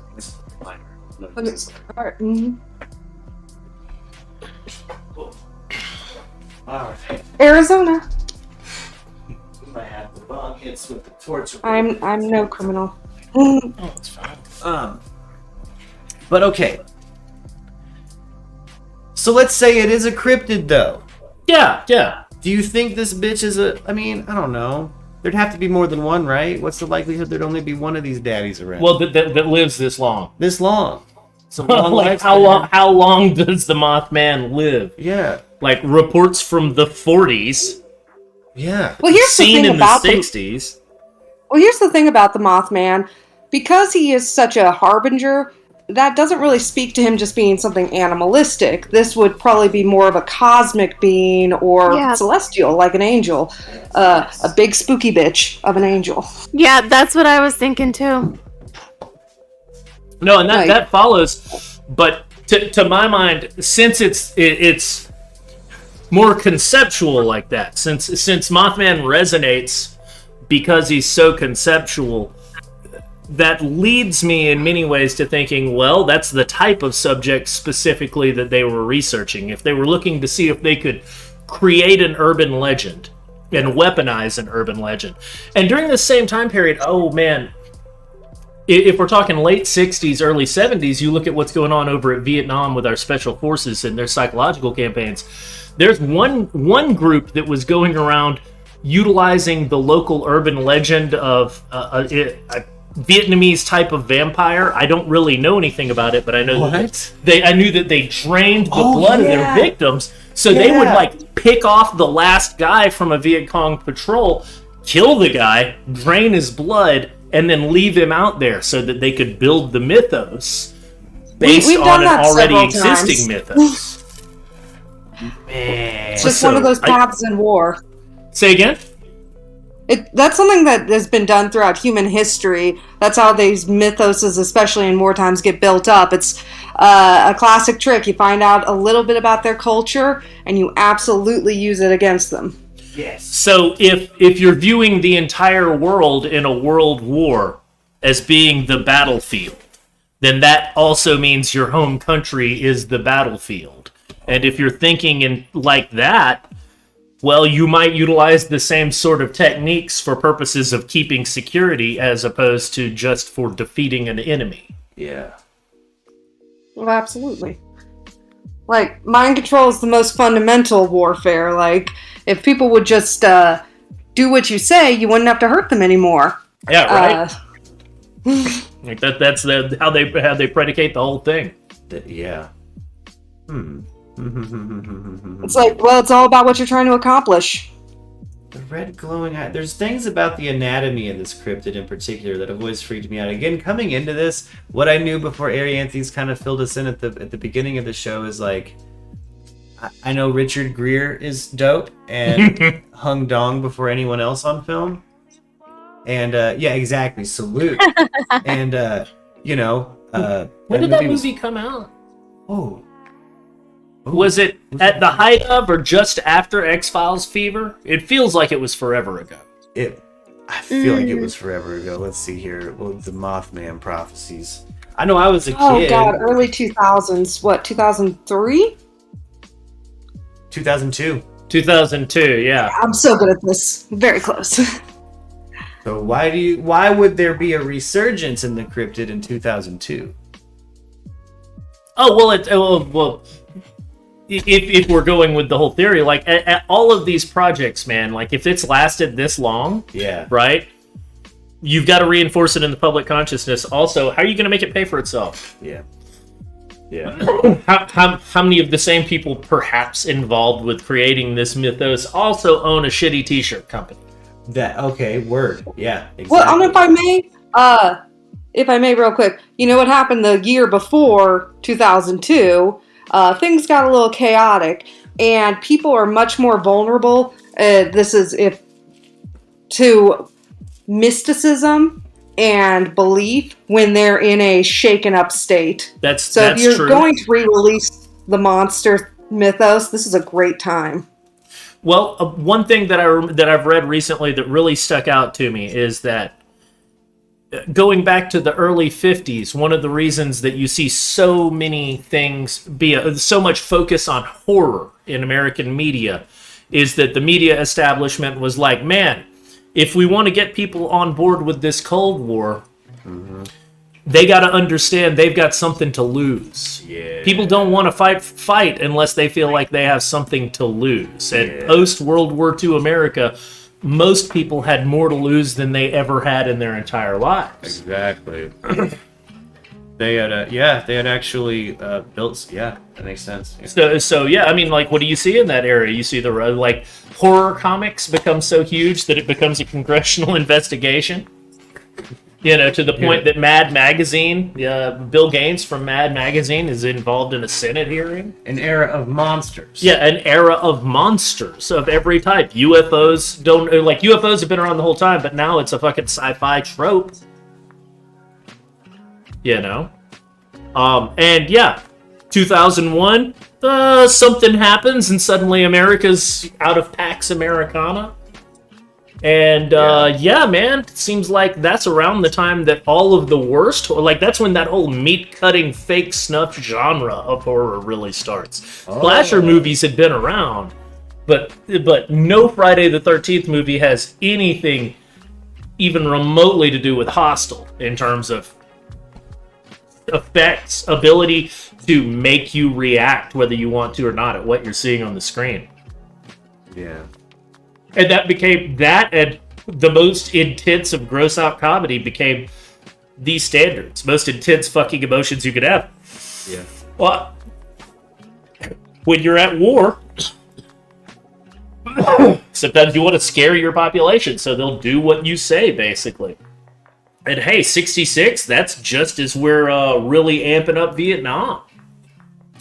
A: All right.
G: Arizona.
A: I have the wrong hits with the torch.
G: I'm no criminal.
E: Oh, it's fine.
A: But okay. So let's say it is a cryptid, though.
E: Yeah, yeah.
A: Do you think this bitch is a... I mean, I don't know. There'd have to be more than one, right? What's the likelihood there'd only be one of these daddies around?
E: Well, that lives this long.
A: This long. It's a long
E: Like
A: lifespan.
E: how long does the Mothman live?
A: Yeah.
E: Like reports from the 40s,
A: Yeah.
G: Well, here's the
E: seen
G: thing
E: in the
G: about
E: 60s.
G: Well, here's the thing about the Mothman. Because he is such a harbinger, that doesn't really speak to him just being something animalistic. This would probably be more of a cosmic being or
B: Yeah.
G: celestial, like an angel. A big spooky bitch of an angel.
B: Yeah, that's what I was thinking too.
E: No, and
G: Right.
E: that follows. But to my mind, since it's more conceptual like that, since Mothman resonates because he's so conceptual, that leads me in many ways to thinking, well, that's the type of subject specifically that they were researching. If they were looking to see if they could create an urban legend and weaponize an urban legend. And during the same time period, oh man, if we're talking late 60s, early 70s, you look at what's going on over at Vietnam with our special forces and their psychological campaigns. There's one group that was going around utilizing the local urban legend of a Vietnamese type of vampire. I don't really know anything about it, but I know that I knew that they drained the blood of their victims. So they would like pick off the last guy from a Viet Cong patrol, kill the guy, drain his blood, and then leave him out there so that they could build the mythos based
G: We've
E: on
G: done
E: an
G: that
E: already
G: several
E: existing mythos. Man.
G: It's just one of those paths in war.
E: Say again?
G: That's something that has been done throughout human history. That's how these mythoses, especially in war times, get built up. It's a classic trick. You find out a little bit about their culture, and you absolutely use it against them.
A: Yes.
E: So if you're viewing the entire world in a world war as being the battlefield, then that also means your home country is the battlefield. And if you're thinking in like that, well, you might utilize the same sort of techniques for purposes of keeping security as opposed to just for defeating an enemy.
A: Yeah.
G: Well, absolutely. Like, mind control is the most fundamental warfare. Like, if people would just do what you say, you wouldn't have to hurt them anymore.
E: Yeah, right. Like that's how they predicate the whole thing.
A: Yeah.
G: It's like, well, it's all about what you're trying to accomplish.
A: The red glowing eye. There's things about the anatomy of this cryptid in particular that have always freaked me out. Again, coming into this, what I knew before Arianthony's kind of filled us in at the beginning of the show is like, I know Richard Gere is dope and hung dong before anyone else on film. And yeah, exactly. Salute. And
E: when did that movie come out?
A: Oh.
E: Was it at the height of or just after X-Files fever? It feels like it was forever ago.
A: I feel like it was forever ago. Let's see here. Well, the Mothman prophecies. I know I was a kid.
G: Oh god, early 2000s. What, 2003?
A: 2002.
E: 2002, yeah.
G: I'm so good at this. Very close.
A: So why would there be a resurgence in the cryptid in 2002?
E: Oh, well, if we're going with the whole theory, like at all of these projects, man, like if it's lasted this long,
A: yeah,
E: right? You've got to reinforce it in the public consciousness. Also, how are you going to make it pay for itself?
A: Yeah.
E: How many of the same people perhaps involved with creating this mythos also own a shitty t-shirt company?
A: Word. Yeah, exactly.
G: Well, if I may real quick, you know what happened the year before 2002? Things got a little chaotic, and people are much more vulnerable. To mysticism and belief when they're in a shaken up state.
E: That's
G: if you're
E: true.
G: Going to re-release the monster mythos, this is a great time.
E: Well, one thing that I've read recently that really stuck out to me is that going back to the early 50s, one of the reasons that you see so many things so much focus on horror in American media is that the media establishment was like, man, if we want to get people on board with this Cold War, they got to understand they've got something to lose.
A: Yeah.
E: People don't want to fight unless they feel like they have something to lose. And post-World War II America, most people had more to lose than they ever had in their entire lives.
A: Exactly. They had actually built. Yeah, that makes sense. Yeah.
E: So yeah, I mean, like, what do you see in that area? You see the like horror comics become so huge that it becomes a congressional investigation. You know, to the point that Mad Magazine, Bill Gaines from Mad Magazine, is involved in a Senate hearing.
A: An era of monsters.
E: Yeah, an era of monsters of every type. UFOs have been around the whole time, but now it's a fucking sci-fi trope. You know? And yeah, 2001, something happens and suddenly America's out of Pax Americana. And yeah, man, it seems like that's around the time that all of the worst, like that's when that whole meat-cutting fake snuff genre of horror really starts. Slasher movies had been around, but no Friday the 13th movie has anything even remotely to do with Hostel in terms of effects, ability to make you react whether you want to or not at what you're seeing on the screen.
A: Yeah.
E: And that became that, and the most intense of gross out comedy became the standards. Most intense fucking emotions you could have.
A: Yeah.
E: Well, when you're at war, sometimes you want to scare your population, so they'll do what you say, basically. And hey, 66, that's just as we're really amping up Vietnam.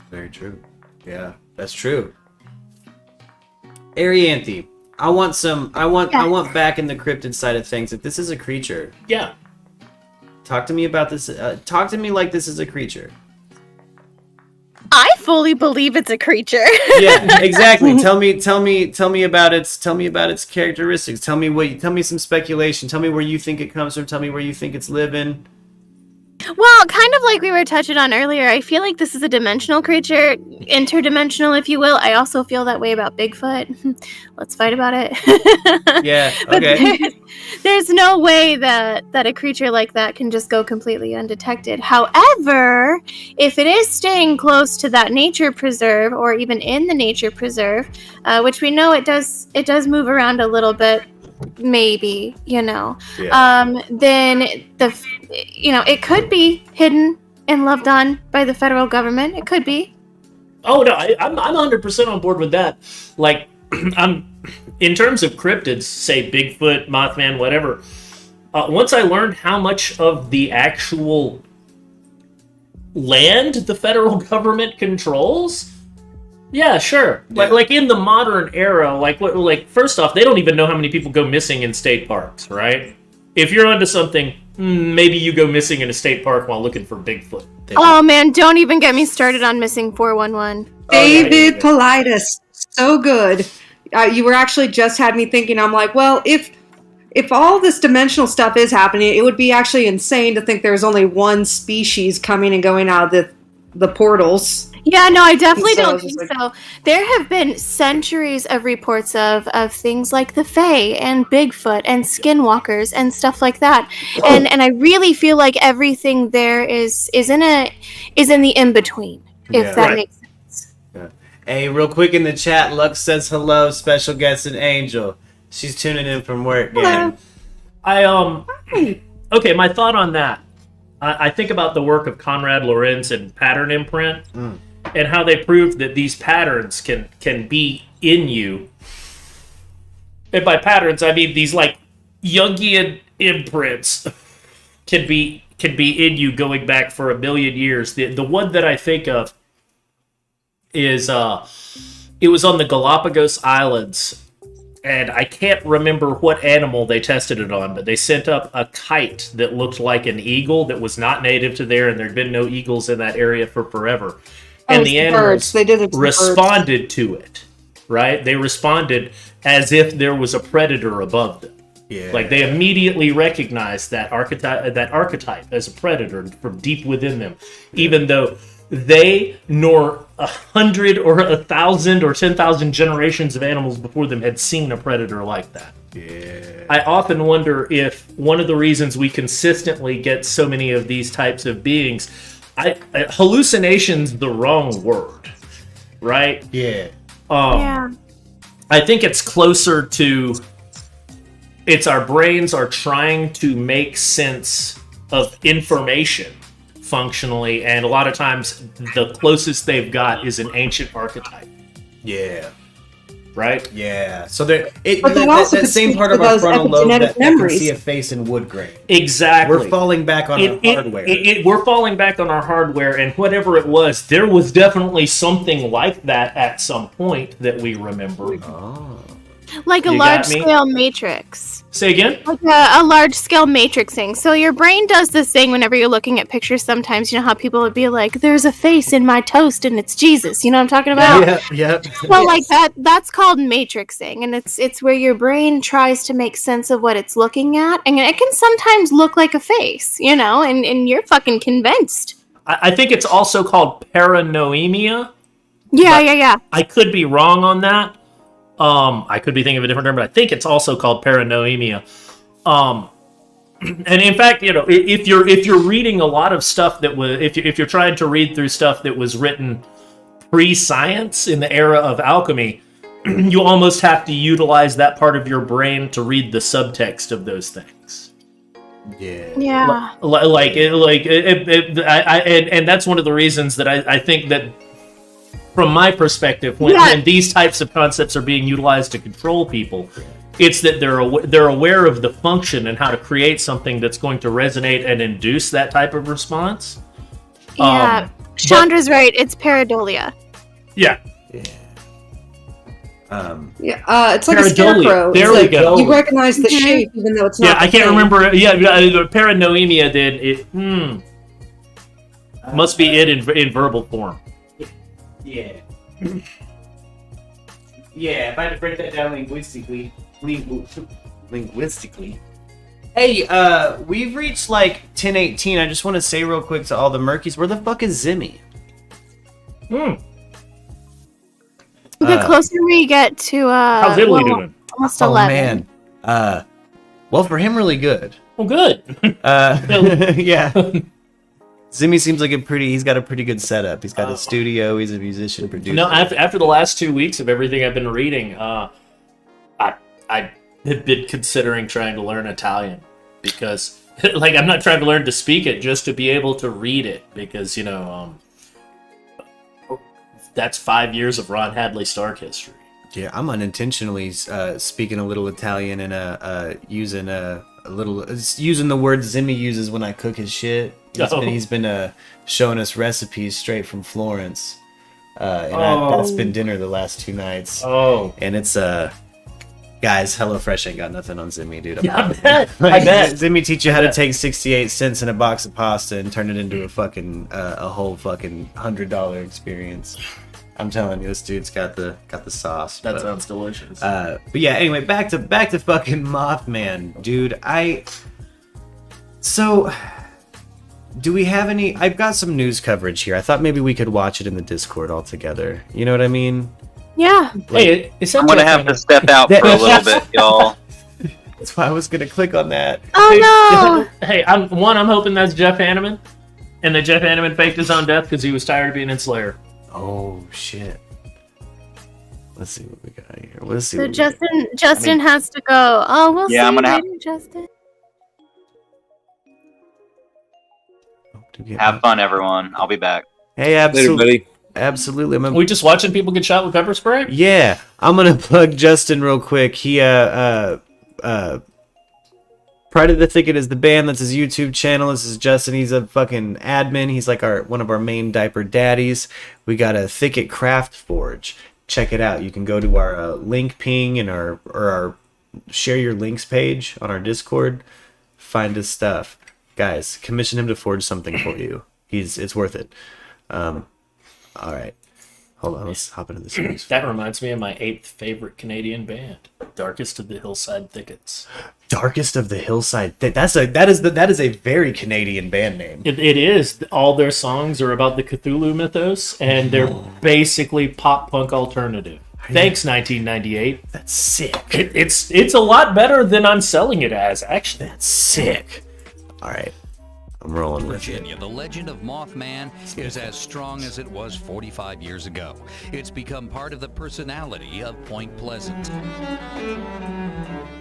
A: Very true. Yeah, that's true. Arianthe, I want back in the cryptid side of things. If this is a creature,
E: Yeah.
A: talk to me about this. Talk to me like this is a creature.
B: I fully believe it's a creature.
A: Yeah, exactly. Tell me about its characteristics. Tell me some speculation. Tell me where you think it comes from. Tell me where you think it's living.
B: Well, kind of like we were touching on earlier, I feel like this is a dimensional creature, interdimensional, if you will. I also feel that way about Bigfoot. Let's fight about it.
A: Yeah,
B: But
A: okay.
B: there's no way that a creature like that can just go completely undetected. However, if it is staying close to that nature preserve, or even in the nature preserve, which we know it does move around a little bit, maybe, you know, then it could be hidden and loved on by the federal government. It could be.
E: Oh no, I'm 100% on board with that. Like, I'm in terms of cryptids, say Bigfoot, Mothman, whatever. Once I learned how much of the actual land the federal government controls, yeah, sure.
A: Yeah.
E: Like in the modern era, like first off, they don't even know how many people go missing in state parks, right? If you're onto something, maybe you go missing in a state park while looking for Bigfoot.
B: Oh man, don't even get me started on missing 411.
G: David Politis, so good. You were actually just had me thinking. I'm like, well, if all this dimensional stuff is happening, it would be actually insane to think there's only one species coming and going out of the portals.
B: Yeah, no, I definitely don't think so. There have been centuries of reports of things like the Fae and Bigfoot and skinwalkers and stuff like that. And I really feel like everything there is in the in-between, if that makes sense.
A: Yeah. Hey, real quick in the chat, Lux says hello, special guest and Angel. She's tuning in from work.
G: Hello.
E: Okay, my thought on that. I think about the work of Conrad Lorenz and pattern imprint. And how they proved that these patterns can be in you. And by patterns, I mean these like Jungian imprints can be in you going back for 1 million years. The one that I think of is it was on the Galapagos Islands, and I can't remember what animal they tested it on, but they sent up a kite that looked like an eagle that was not native to there, and there'd been no eagles in that area for forever. And the animals responded to it, right? They responded as if there was a predator above them.
A: Yeah.
E: Like they immediately recognize that archetype as a predator from deep within them, even though they nor 100 or 1,000 or 10,000 generations of animals before them had seen a predator like that.
A: Yeah.
E: I often wonder if one of the reasons we consistently get so many of these types of beings, hallucination's the wrong word, right?
A: Yeah.
B: Yeah.
E: I think it's closer to, it's our brains are trying to make sense of information functionally, and a lot of times the closest they've got is an ancient archetype.
A: Yeah.
E: Right?
A: Yeah. So
G: But that also
A: that
G: could
A: same
G: speak
A: part
G: to
A: of our
G: those
A: frontal lobe
G: epigenetic
A: that can
G: memories.
A: see a face in wood grain.
E: Exactly.
A: We're falling back on our hardware.
E: We're falling back on our hardware, and whatever it was, there was definitely something like that at some point that we remember.
A: Oh.
B: Like a
E: You got me?
B: large-scale matrix.
E: Say again?
B: Like a large-scale matrixing. So your brain does this thing whenever you're looking at pictures sometimes. You know how people would be like, there's a face in my toast and it's Jesus. You know what I'm talking about?
A: Yep.
B: Well, like that's called matrixing, and it's where your brain tries to make sense of what it's looking at, and it can sometimes look like a face, you know, and you're fucking convinced.
E: I think it's also called paranoia.
B: Yeah.
E: I could be wrong on that. I could be thinking of a different term, but I think it's also called paranoia. And in fact, you know, if you're reading a lot of stuff that was, if you're trying to read through stuff that was written pre-science in the era of alchemy, you almost have to utilize that part of your brain to read the subtext of those things.
B: Yeah.
E: And that's one of the reasons that I think that, from my perspective, when these types of concepts are being utilized to control people, it's that they're aware of the function and how to create something that's going to resonate and induce that type of response.
B: Yeah. Chandra's right. It's pareidolia.
E: Yeah.
G: It's like a
E: Pareidolia.
G: scarecrow.
E: There
G: It's
E: we
G: like
E: go.
G: You recognize the shape even though it's not.
E: Yeah, I
G: the
E: can't
G: thing.
E: remember. Yeah, the paranoia did it. Must be it in verbal form.
A: Yeah. Yeah, if I had to break that down linguistically. Hey, we've reached like 10:18. I just want to say real quick to all the Murkies, where the fuck is Zimmy?
B: The closer we get to
E: How's Italy doing?
B: almost
A: Oh
B: 11.
A: man. Well, for him, really good.
E: Well, good.
A: Yeah. Zimmy seems like he's got a pretty good setup. He's got a studio. He's a musician, producer.
E: No, after the last 2 weeks of everything I've been reading, I have been considering trying to learn Italian because, like, I'm not trying to learn to speak it, just to be able to read it because, you know, that's 5 years of Ron Hadley Stark history.
A: Yeah, I'm unintentionally speaking a little Italian and using the word Zimmy uses when I cook his shit. He's been showing us recipes straight from Florence, and that's been dinner the last 2 nights.
E: Oh,
A: and it's guys, HelloFresh ain't got nothing on Zimmy, dude.
E: I bet.
A: Zimmy teach you how to take 68 cents in a box of pasta and turn it into a whole fucking $100 experience. I'm telling you, this dude's got the sauce.
E: That sounds delicious.
A: But yeah, anyway, back to fucking Mothman, dude. So, do we have any? I've got some news coverage here. I thought maybe we could watch it in the Discord all together. You know what I mean?
B: Yeah.
E: Hey, it's
D: I'm gonna have to step out for a little bit, y'all.
A: That's why I was gonna click on that.
B: Oh no!
E: Hey, I'm hoping that's Jeff Hanneman, and that Jeff Hanneman faked his own death because he was tired of being in Slayer.
A: Oh shit. Let's see what we got here. Let's see.
B: So
A: what
B: Justin has to go. Oh, we'll see
D: Yeah, I'm
B: you
D: gonna
B: later, Justin.
D: Have fun, everyone. I'll be back.
A: Hey,
F: Later,
A: absolutely.
F: buddy.
A: Absolutely.
E: Are we just watching people get shot with pepper spray?
A: Yeah, I'm gonna plug Justin real quick. He Pride of the Thicket is the band. That's his YouTube channel. This is Justin. He's a fucking admin. He's like one of our main diaper daddies. We got a Thicket Craft Forge. Check it out. You can go to our link ping and our share your links page on our Discord. Find his stuff, guys. Commission him to forge something for you. It's worth it. All right. Hold on, let's hop into the series.
E: That reminds me of my 8th favorite Canadian band, Darkest of the Hillside Thickets.
A: Darkest of the Hillside. That is a very Canadian band name.
E: It is. All their songs are about the Cthulhu mythos, and they're basically pop punk alternative. Thanks, 1998.
A: That's sick.
E: It's a lot better than I'm selling it as, actually.
A: That's sick. All right. I'm rolling with
H: Virginia, the legend of Mothman is as strong as it was 45 years ago. It's become part of the personality of Point Pleasant,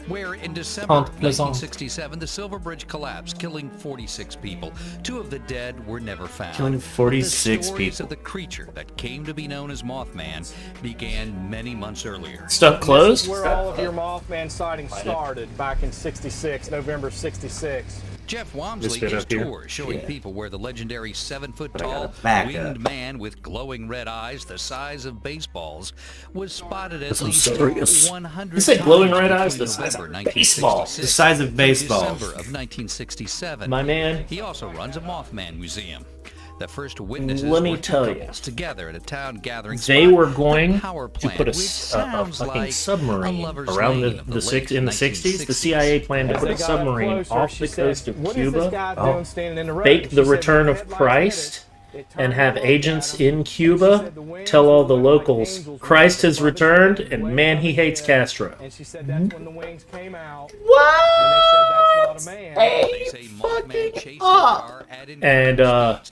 H: where in December 1967, the Silver Bridge collapsed, killing 46 people. 2 of the dead were never found.
A: Killing 46
H: the stories
A: people.
H: of the creature that came to be known as Mothman began many months earlier.
E: Stuff closed?
I: This is where all of your Mothman sightings started back in '66, November '66.
H: Jeff Wamsley is tour showing people where the legendary 7-foot-tall winged man with glowing red eyes the size of baseballs was spotted at least 100
E: You said glowing red eyes
H: the
E: the size of
H: November
E: baseballs.
A: The size of baseballs.
H: December of 1967.
E: My man.
H: He also runs a Mothman museum. The first witnesses
E: Let me
H: were
E: tell
H: two
E: you,
H: couples together at a town gathering
E: they
H: spot,
E: were
H: the
E: going
H: power
E: to
H: plant,
E: put a
H: which
E: fucking
H: sounds like
E: submarine
H: a lover's
E: around
H: lane of
E: in the
H: late
E: 60s. The CIA planned to
I: As
E: put
I: they
E: a
I: got
E: submarine
I: closer,
E: off
I: she
E: the coast
I: said,
E: of
I: "What is this
E: Cuba,
I: guy doing standing in the road?"
E: fake
I: She
E: the
I: said,
E: return
I: "The
E: of
I: headlights
E: Christ,
I: hit it. It
E: and
I: turned
E: have
I: looked
E: agents
I: at him.
E: in
I: She
E: Cuba
I: said the winds
E: tell all
I: were
E: the
I: like
E: locals
I: angels
E: Christ has
I: above the
E: returned
I: clouds,
E: and
I: way
E: man,
I: above
E: he
I: his
E: hates
I: head.
E: Castro.
I: And she said that's when the wings came out.
E: What?
I: And they said that's not a man.
H: They say Mothman chased the car at an
E: And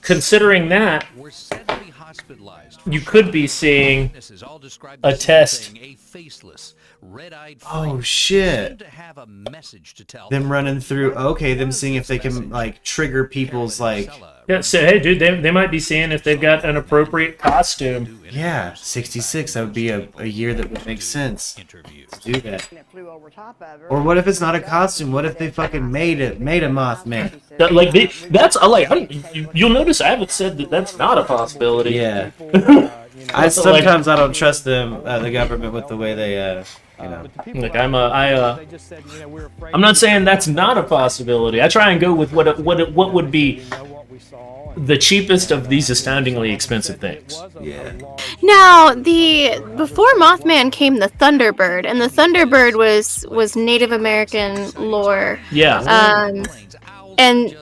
E: considering that,
H: were said to be hospitalized.
E: you could be seeing
H: Witnesses all described
E: a
H: the same
E: test.
H: thing, a faceless, red-eyed
A: Oh
H: fight
A: shit.
H: seemed to have a message to tell.
A: Them running through. Okay, them seeing if they can like trigger people's like.
E: Yeah, so hey, dude, they might be seeing if they've got an appropriate costume.
A: Yeah, 66. That would be a year that would make sense to do that. Or what if it's not a costume? What if they fucking made a Mothman?
E: You'll notice I haven't said that that's not a possibility.
A: Yeah. I sometimes I don't trust them, the government, with the way they, you know.
E: Look, I'm not saying that's not a possibility. I try and go with what would be the cheapest of these astoundingly expensive things.
A: Yeah.
B: Now, before Mothman came the Thunderbird, and the Thunderbird was Native American lore.
E: Yeah.
B: And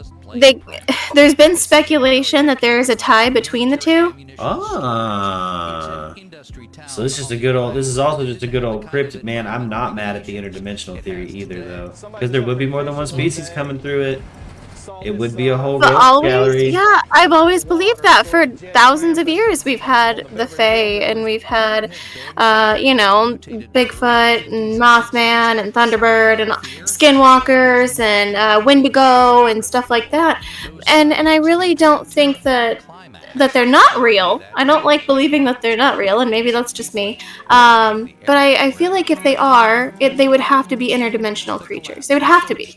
B: there's been speculation that there is a tie between the two.
A: Ah. So this is also just a good old cryptid. Man, I'm not mad at the interdimensional theory either, though. Because there would be more than one species coming through it. It would be a whole
B: But
A: rogue gallery.
B: yeah, I've always believed that. For thousands of years, we've had the Fae, and we've had, Bigfoot, and Mothman, and Thunderbird, and Skinwalkers, and Wendigo, and stuff like that. And I really don't think that they're not real. I don't like believing that they're not real, and maybe that's just me. But I feel like if they are, they would have to be interdimensional creatures. They would have to be.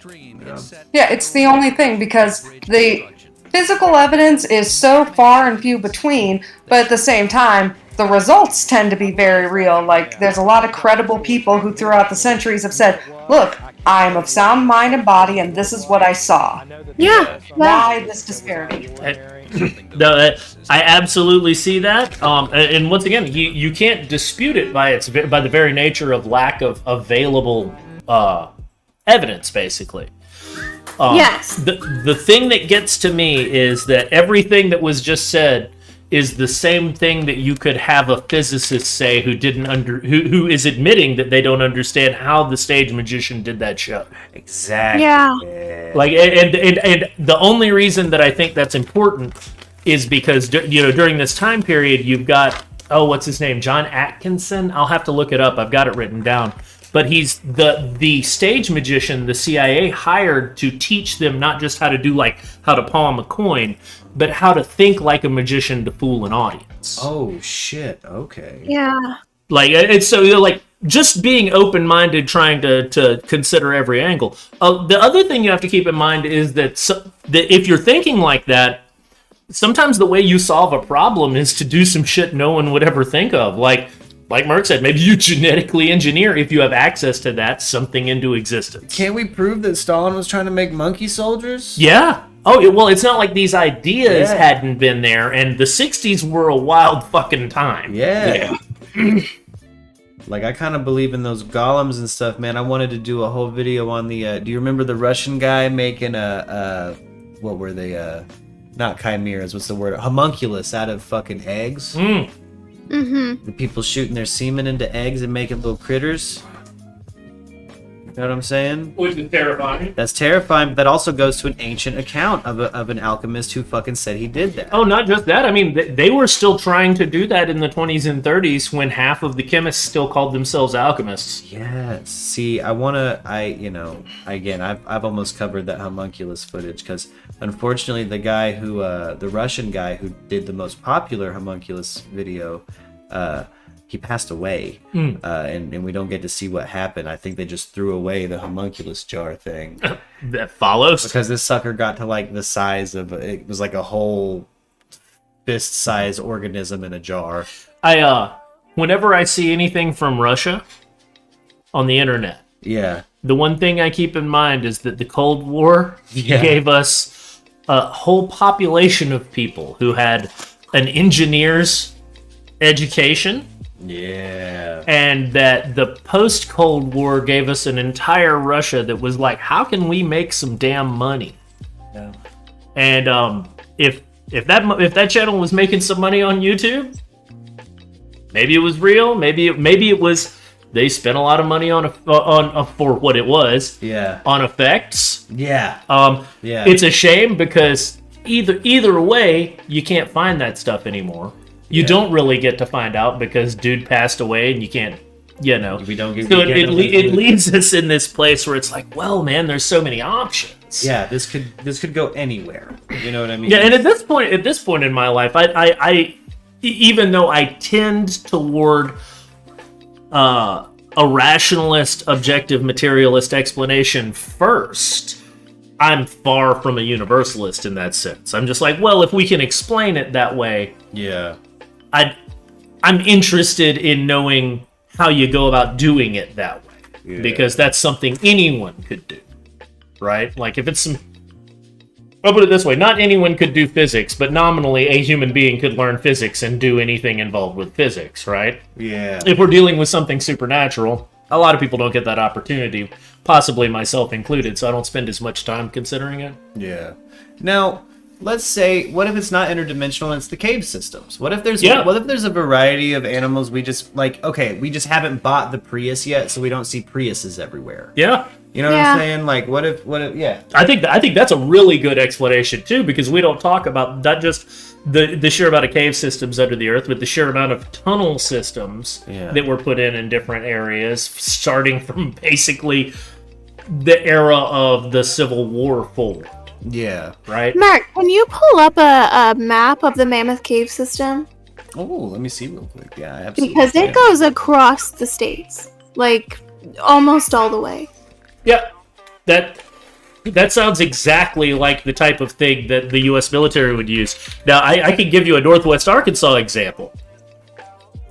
G: Yeah, it's the only thing, because the physical evidence is so far and few between, but at the same time, the results tend to be very real. Like, there's a lot of credible people who throughout the centuries have said, look, I'm of sound mind and body, and this is what I saw.
B: Yeah.
G: Why this disparity?
E: No, I absolutely see that. And once again, you can't dispute it by the very nature of lack of available evidence, basically.
B: Yes.
E: The thing that gets to me is that everything that was just said is the same thing that you could have a physicist say who is admitting that they don't understand how the stage magician did that show.
A: Exactly.
B: Yeah.
E: Like, and the only reason that I think that's important is because during this time period you've got what's his name, John Atkinson. I'll have to look it up. I've got it written down. But he's the stage magician the CIA hired to teach them not just how to palm a coin, but how to think like a magician to fool an audience.
A: Oh shit. Okay.
B: Yeah.
E: Like, it's so just being open-minded, trying to consider every angle. The other thing you have to keep in mind is that if you're thinking like that, sometimes the way you solve a problem is to do some shit no one would ever think of. Like Murk said, maybe you genetically engineer, if you have access to that, something into existence.
A: Can't we prove that Stalin was trying to make monkey soldiers?
E: Yeah. well, it's not like these ideas hadn't been there, and the 60s were a wild fucking time.
A: Yeah. Like, I kind of believe in those golems and stuff, man. I wanted to do a whole video on the, do you remember the Russian guy making what were they, not chimeras, what's the word? Homunculus out of fucking eggs? The people shooting their semen into eggs and making little critters. You know what I'm saying?
E: Which is terrifying.
A: That's terrifying, but that also goes to an ancient account of an alchemist who fucking said he did that.
E: Oh, not just that. I mean, they were still trying to do that in the 20s and 30s when half of the chemists still called themselves alchemists.
A: Yes. See, I've almost covered that homunculus footage because unfortunately the guy who, the Russian guy who did the most popular homunculus video, he passed away, and we don't get to see what happened. I think they just threw away the homunculus jar thing.
E: That follows.
A: Because this sucker got to like the size of, it was like a whole fist-sized organism in a jar.
E: Whenever I see anything from Russia on the internet, the one thing I keep in mind is that the Cold War gave us a whole population of people who had an engineer's education.
A: Yeah.
E: And that the post-Cold War gave us an entire Russia that was like, how can we make some damn money?
A: Yeah.
E: And if that channel was making some money on YouTube, maybe it was real, maybe it was they spent a lot of money on for what it was.
A: Yeah.
E: On effects.
A: Yeah.
E: It's a shame because either way, you can't find that stuff anymore. You don't really get to find out because dude passed away and you can't, We don't get. So it leaves us in this place where it's like, well, man, there's so many options.
A: Yeah, this could go anywhere. You know what I mean?
E: Yeah, and at this point in my life, I even though I tend toward a rationalist, objective, materialist explanation first, I'm far from a universalist in that sense. I'm just like, well, if we can explain it that way, I'm interested in knowing how you go about doing it that way, because that's something anyone could do, right? Like if it's I'll put it this way, not anyone could do physics, but nominally a human being could learn physics and do anything involved with physics, right?
A: Yeah.
E: If we're dealing with something supernatural, a lot of people don't get that opportunity, possibly myself included, so I don't spend as much time considering it.
A: Yeah. Now, let's say, what if it's not interdimensional and it's the cave systems? What if there's a variety of animals we just we just haven't bought the Prius yet, so we don't see Priuses everywhere.
E: Yeah.
A: You know what I'm saying? Like, what if
E: I think that's a really good explanation too, because we don't talk about not just the sheer amount of cave systems under the earth, but the sheer amount of tunnel systems that were put in different areas, starting from basically the era of the Civil War forward.
A: Yeah.
E: Right?
B: Mark, can you pull up a map of the Mammoth Cave system?
A: Oh, let me see real quick. Yeah, absolutely.
B: Because it goes across the states. Like, almost all the way.
E: Yeah. That sounds exactly like the type of thing that the U.S. military would use. Now, I can give you a Northwest Arkansas example.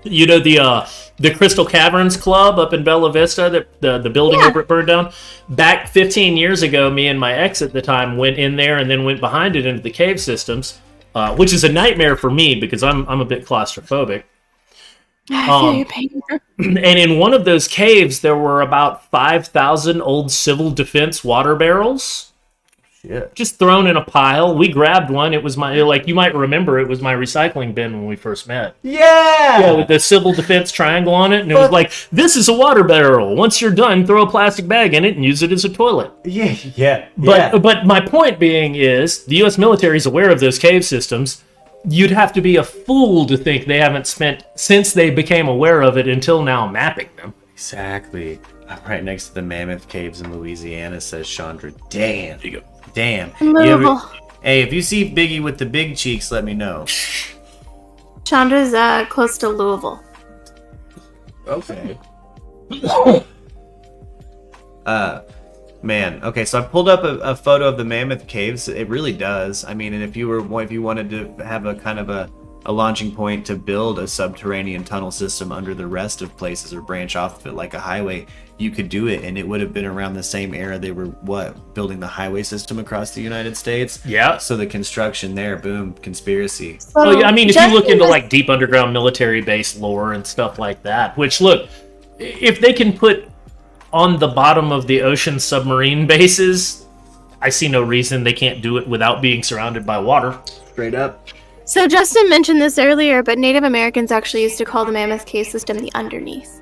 E: You know the Crystal Caverns Club up in Bella Vista, the building over it burned down? Back 15 years ago, me and my ex at the time went in there and then went behind it into the cave systems, which is a nightmare for me because I'm a bit claustrophobic.
B: I feel your pain.
E: And in one of those caves, there were about 5,000 old civil defense water barrels.
A: Shit.
E: Just thrown in a pile. We grabbed one. It was you might remember, it was my recycling bin when we first met.
A: Yeah,
E: with the civil defense triangle on it, and it was like, this is a water barrel. Once you're done, throw a plastic bag in it and use it as a toilet.
A: Yeah.
E: But my point being is, the U.S. military is aware of those cave systems. You'd have to be a fool to think they haven't spent, since they became aware of it until now, mapping them.
A: Exactly. I'm right next to the Mammoth Caves in Louisiana, says Chandra. Damn.
E: There you go.
A: Damn.
B: Louisville.
A: Hey, if you see Biggie with the big cheeks, let me know.
B: Chandra's close to Louisville.
A: Okay. Man. Okay, so I pulled up a photo of the Mammoth Caves. It really does. I mean, and if you wanted to have a kind of a launching point to build a subterranean tunnel system under the rest of places or branch off of it like a highway, you could do it, and it would have been around the same era they were building the highway system across the United States.
E: Yeah.
A: So the construction there, boom, conspiracy.
B: So,
E: Well, yeah, I mean, if you look into
B: this-
E: like deep underground military base lore and stuff like that, which look, if they can put on the bottom of the ocean submarine bases, I see no reason they can't do it without being surrounded by water.
A: Straight up.
B: So Justin mentioned this earlier, but Native Americans actually used to call the Mammoth Cave system the Underneath.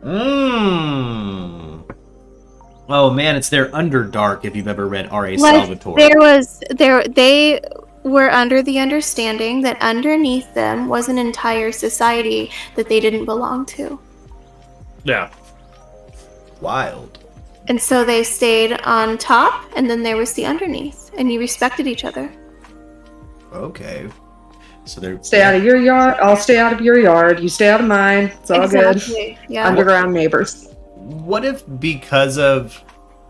A: Oh man, it's their Underdark if you've ever read R.A.
B: Like,
A: Salvatore.
B: they were under the understanding that underneath them was an entire society that they didn't belong to.
E: Yeah.
A: Wild.
B: And so they stayed on top, and then there was the underneath, and you respected each other.
A: Okay. So they're
G: Stay out of your yard. I'll stay out of your yard. You stay out of mine. It's all good.
B: Yeah.
G: Underground neighbors.
A: What if because of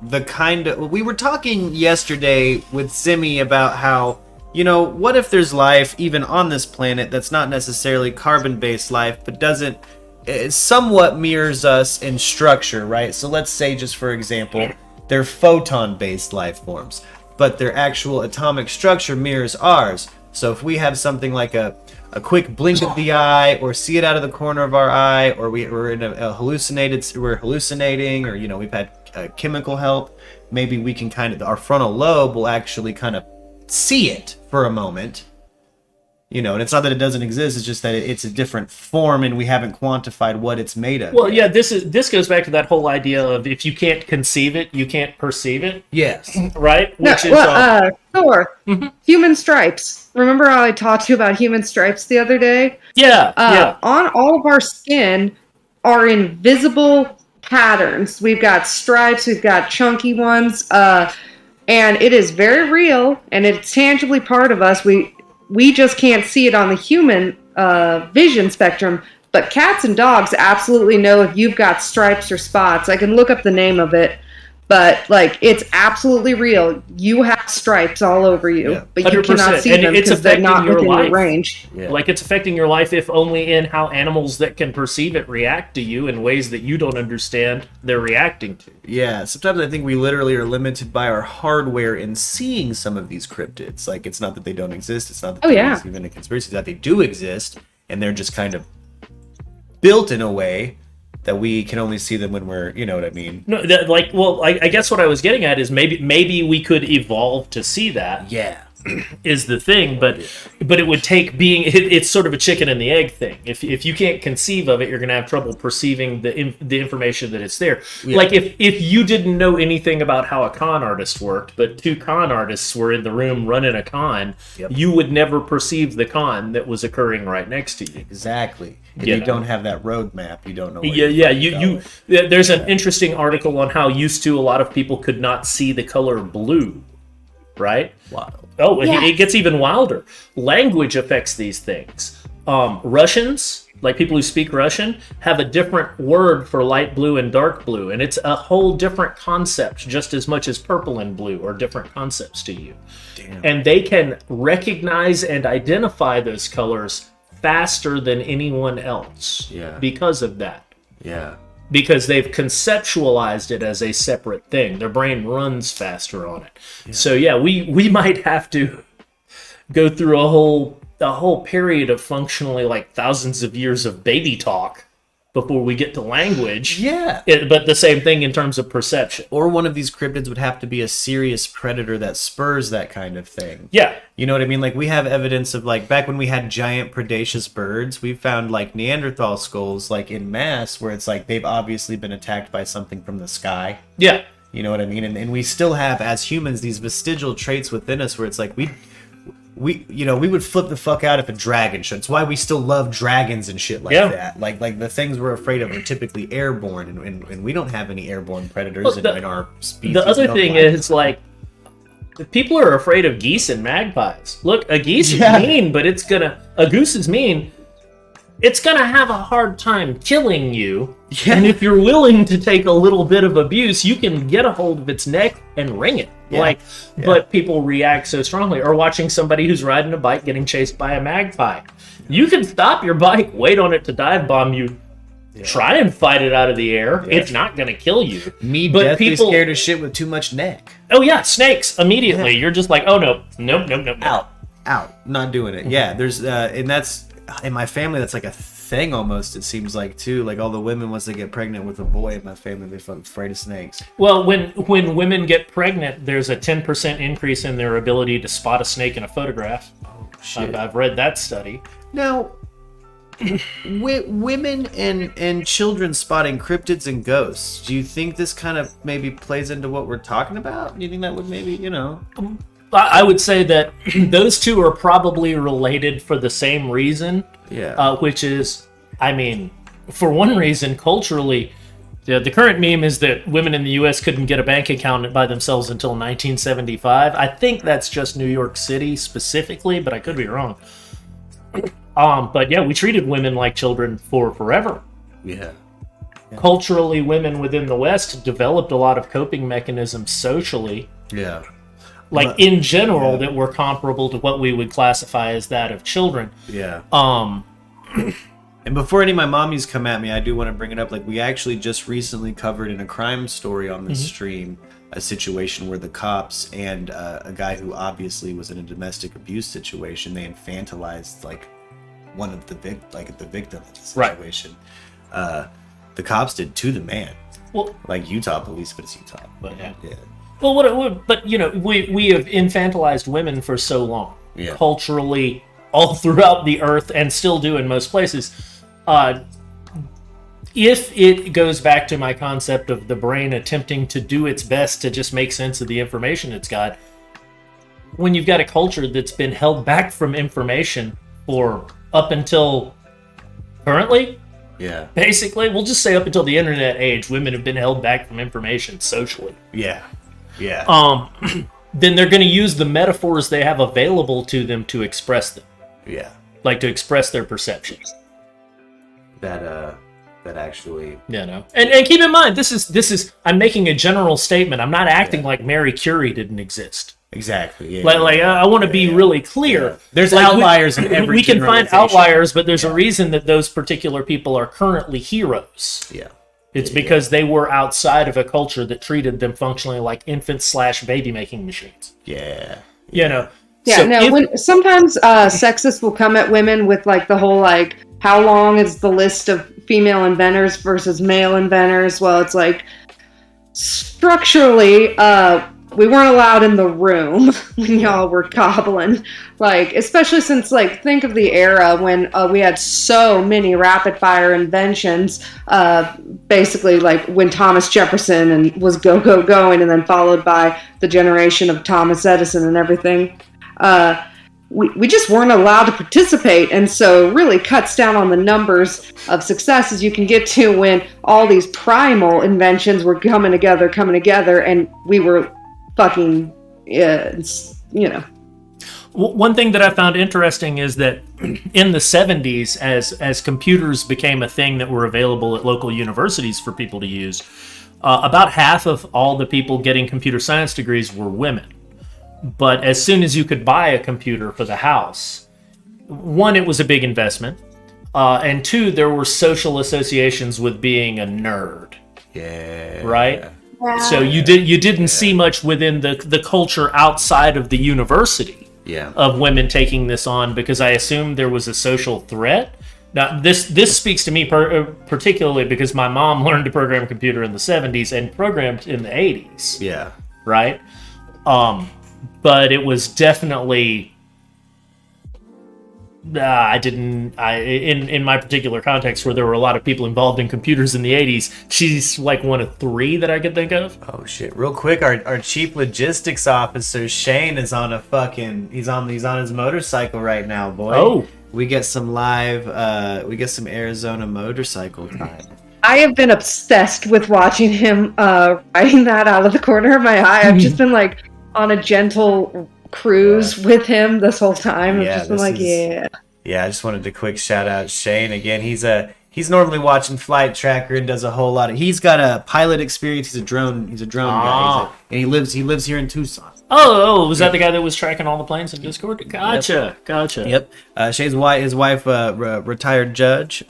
A: the kind of... We were talking yesterday with Zimmy about how, what if there's life even on this planet that's not necessarily carbon-based life, but it somewhat mirrors us in structure, right? So let's say, just for example, they're photon-based life forms, but their actual atomic structure mirrors ours. So if we have something like a quick blink of the eye, or see it out of the corner of our eye, or we're in we're hallucinating, or we've had chemical help, maybe we can our frontal lobe will actually kind of see it for a moment. And it's not that it doesn't exist, it's just that it's a different form and we haven't quantified what it's made of.
E: Well, yeah, this goes back to that whole idea of if you can't conceive it, you can't perceive it.
A: Yes.
E: Right?
G: Thor. Human stripes. Remember how I talked to you about human stripes the other day?
E: Yeah.
G: On all of our skin are invisible patterns. We've got stripes, we've got chunky ones, and it is very real, and it's tangibly part of us. We just can't see it on the human vision spectrum, but cats and dogs absolutely know if you've got stripes or spots. I can look up the name of it, but it's absolutely real. You have stripes all over you, but you
E: 100%.
G: cannot see them because they're not within your range.
E: Yeah. Like, it's affecting your life, if only in how animals that can perceive it react to you in ways that you don't understand they're reacting to.
A: Yeah, sometimes I think we literally are limited by our hardware in seeing some of these cryptids. Like, it's not that they don't exist, it's not that there's even a conspiracy, that they do exist, and they're just kind of built in a way that we can only see them when we're, you know what I mean?
E: No, I guess what I was getting at is maybe we could evolve to see that.
A: Yeah.
E: Is the thing, but it would take it's sort of a chicken and the egg thing. If you can't conceive of it, you're gonna have trouble perceiving the information that it's there. Yeah. Like if you didn't know anything about how a con artist worked, but two con artists were in the room running a con, you would never perceive the con that was occurring right next to you.
A: Exactly. If you don't have that roadmap, you don't know.
E: There's an interesting article on how used to a lot of people could not see the color blue. Right?
A: Wow.
E: Oh, it gets even wilder. Language affects these things. Russians, like people who speak Russian, have a different word for light blue and dark blue, and it's a whole different concept, just as much as purple and blue are different concepts to you.
A: Damn.
E: And they can recognize and identify those colors faster than anyone else because of that.
A: Yeah.
E: Because they've conceptualized it as a separate thing. Their brain runs faster on it. Yeah. So we might have to go through a whole period of functionally like thousands of years of baby talk before we get to language.
A: Yeah.
E: But the same thing in terms of perception.
A: Or one of these cryptids would have to be a serious predator that spurs that kind of thing.
E: Yeah.
A: You know what I mean? Like, we have evidence of, like, back when we had giant predaceous birds, we found, like, Neanderthal skulls, like, in mass, where it's like they've obviously been attacked by something from the sky.
E: Yeah.
A: You know what I mean? And we still have, as humans, these vestigial traits within us where it's like we would flip the fuck out if a dragon showed. It's why we still love dragons and shit like that. Like the things we're afraid of are typically airborne, and we don't have any airborne predators in our species.
E: The other thing is, like, people are afraid of geese and magpies. Look, a geese is mean, but a goose is mean, it's going to have a hard time killing you.
A: Yeah.
E: And if you're willing to take a little bit of abuse, you can get a hold of its neck and wring it.
A: Yeah.
E: But people react so strongly. Or watching somebody who's riding a bike getting chased by a magpie. You can stop your bike, wait on it to dive bomb you, try and fight it out of the air. Yeah. It's not going to kill you.
A: Me deathly scared of shit with too much neck.
E: Oh yeah, snakes, immediately. Yeah. You're just like, oh no, nope.
A: Out. Not doing it. Yeah, there's, and that's, in my family, that's like a thing almost, it seems like, too. Like, all the women, once they get pregnant with a boy in my family, they're afraid of snakes.
E: Well, when women get pregnant, there's a 10% increase in their ability to spot a snake in a photograph.
A: Oh, shit.
E: I've read that study.
A: Now, women and children spotting cryptids and ghosts, do you think this kind of maybe plays into what we're talking about? Do you think that would maybe,
E: I would say that those two are probably related for the same reason.
A: Yeah.
E: Which is, I mean, for one reason, culturally, the current meme is that women in the U.S. couldn't get a bank account by themselves until 1975. I think that's just New York City specifically, but I could be wrong. But yeah, we treated women like children for forever.
A: Yeah.
E: Culturally, women within the West developed a lot of coping mechanisms socially.
A: Yeah.
E: In general, that were comparable to what we would classify as that of children.
A: Yeah. And before any of my mommies come at me, I do want to bring it up. Like, we actually just recently covered in a crime story on this stream a situation where the cops and a guy who obviously was in a domestic abuse situation, they infantilized one of the victim of the situation.
E: Right.
A: The cops did to the man.
E: Well,
A: Utah police, but it's Utah.
E: But yeah.
A: Yeah.
E: Well, we have infantilized women for so long, culturally, all throughout the earth, and still do in most places. If it goes back to my concept of the brain attempting to do its best to just make sense of the information it's got, when you've got a culture that's been held back from information for up until currently, basically, we'll just say up until the internet age, women have been held back from information socially.
A: Yeah.
E: Then they're going to use the metaphors they have available to them to express them.
A: Yeah.
E: To express their perceptions.
A: That actually...
E: And keep in mind, this is I'm making a general statement. I'm not acting like Mary Curie didn't exist.
A: Exactly. Yeah.
E: I want to be really clear.
A: Yeah. There's outliers in every
E: we can find outliers, but there's a reason that those particular people are currently heroes.
A: Yeah.
E: It's because they were outside of a culture that treated them functionally like infant/baby making machines.
A: Yeah.
G: Yeah, when sometimes sexists will come at women with the whole how long is the list of female inventors versus male inventors? Well, it's structurally, we weren't allowed in the room when y'all were gobbling. Especially since, think of the era when we had so many rapid-fire inventions, basically, when Thomas Jefferson and was going, and then followed by the generation of Thomas Edison and everything. We just weren't allowed to participate, and so really cuts down on the numbers of successes you can get to when all these primal inventions were coming together, and we were fucking,
E: One thing that I found interesting is that in the 70s, as computers became a thing that were available at local universities for people to use, about half of all the people getting computer science degrees were women. But as soon as you could buy a computer for the house, one, it was a big investment, and two, there were social associations with being a nerd.
A: Yeah.
E: Right? Yeah. So you didn't see much within the culture outside of the university of women taking this on, because I assumed there was a social threat. Now, this speaks to me particularly because my mom learned to program a computer in the 70s and programmed in the 80s.
A: Yeah.
E: Right? But it was definitely... in my particular context where there were a lot of people involved in computers in the 80s, she's one of three that I could think of.
A: Oh shit. Real quick, our chief logistics officer, Shane, is on he's on his motorcycle right now, boy.
E: Oh.
A: We get some Arizona motorcycle time.
G: I have been obsessed with watching him riding that out of the corner of my eye. I've just been on a gentle cruise with him this whole time. I've just been
A: Yeah, I just wanted to quick shout out Shane again. He's normally watching Flight Tracker and does a whole lot of. He's got a pilot experience. He's a drone guy, and he lives here in Tucson.
E: Was that the guy that was tracking all the planes in Discord? Gotcha.
A: Yep. Shane's his wife, retired judge.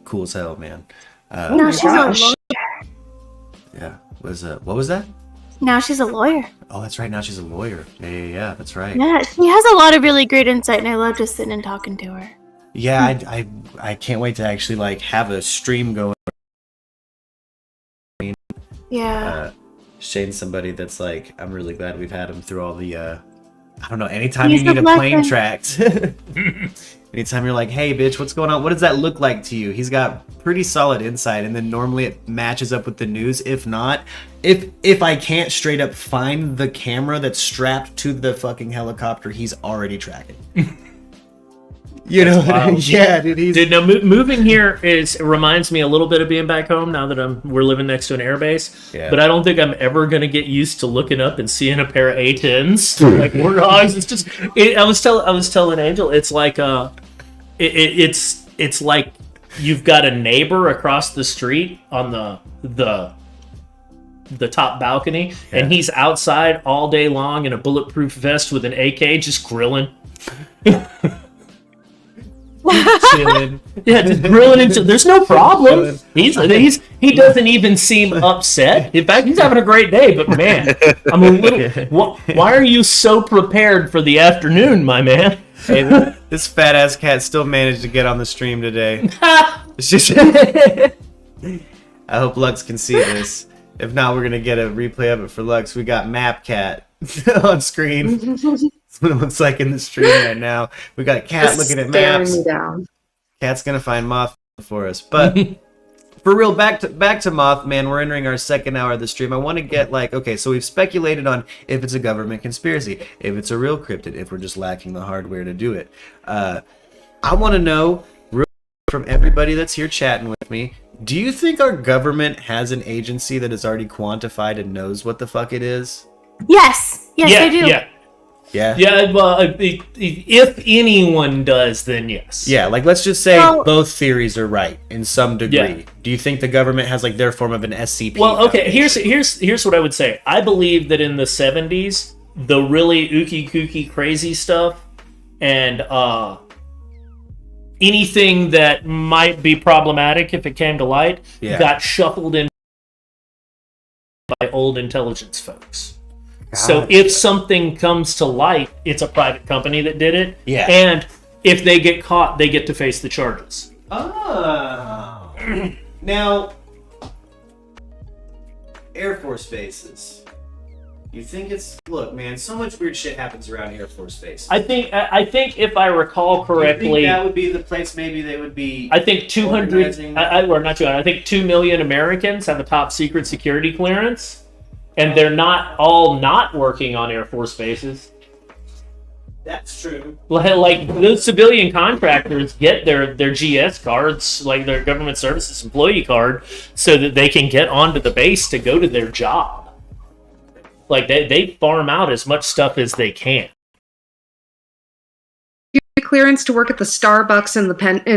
A: Cool as hell, man.
B: No, she's a lawyer.
A: Yeah. What was that?
B: Now she's a lawyer.
A: Oh, that's right. Now she's a lawyer. Yeah, that's right.
B: Yeah, she has a lot of really great insight, and I love just sitting and talking to her.
A: Yeah, I can't wait to actually like have a stream going.
B: Yeah.
A: Shane's somebody that's like, I'm really glad we've had him through all the I don't know, anytime
B: He's
A: you need
B: a
A: a plane
B: blessing.
A: tracks. Anytime you're like, hey bitch, what's going on? What does that look like to you? He's got pretty solid insight, and then normally it matches up with the news. If not, if I can't straight up find the camera that's strapped to the fucking helicopter, he's already tracking. You know, yeah, dude.
E: Now moving here reminds me a little bit of being back home. Now that we're living next to an airbase, but I don't think I'm ever gonna get used to looking up and seeing a pair of A-10s like warthogs. It's just, I was telling Angel, it's like it's like you've got a neighbor across the street on the top balcony, and he's outside all day long in a bulletproof vest with an AK, just grilling.
A: chilling.
E: Yeah, just grilling into. There's no problem. He doesn't even seem upset. In fact, he's having a great day. But man, I'm a little. Why are you so prepared for the afternoon, my man?
A: Hey, this fat ass cat still managed to get on the stream today. It's just. I hope Lux can see this. If not, we're gonna get a replay of it for Lux. We got Map Cat on screen. That's what it looks like in the stream right now. We got Cat looking at maps.
C: Me down.
A: Cat's gonna find Mothman for us. But for real, back to Mothman. We're entering our second hour of the stream. I want to get like, okay, so we've speculated on if it's a government conspiracy, if it's a real cryptid, if we're just lacking the hardware to do it. I want to know from everybody that's here chatting with me. Do you think our government has an agency that is already quantified and knows what the fuck it is?
B: Yes, I do.
E: Yeah. Well, if anyone does, then yes.
A: Yeah, like let's just say both theories are right in some degree. Yeah. Do you think the government has like their form of an SCP?
E: Well, okay. Here's what I would say. I believe that in the 70s, the really ooky kooky crazy stuff and anything that might be problematic if it came to light got shuffled in by old intelligence folks. So if something comes to light, it's a private company that did it.
A: Yeah.
E: And if they get caught, they get to face the charges.
A: Oh. Now, Air Force bases. You think it's... Look, man, so much weird shit happens around Air Force bases.
E: I think if I recall correctly...
A: Do you think that would be the place maybe they would be...
E: I think 200... or not 200. I think 2 million Americans have a top secret security clearance. And they're not all not working on Air Force bases.
A: That's true.
E: Like those civilian contractors get their GS cards, like their government services employee card, so that they can get onto the base to go to their job. Like they farm out as much stuff as they can.
G: Clearance to work at the Starbucks in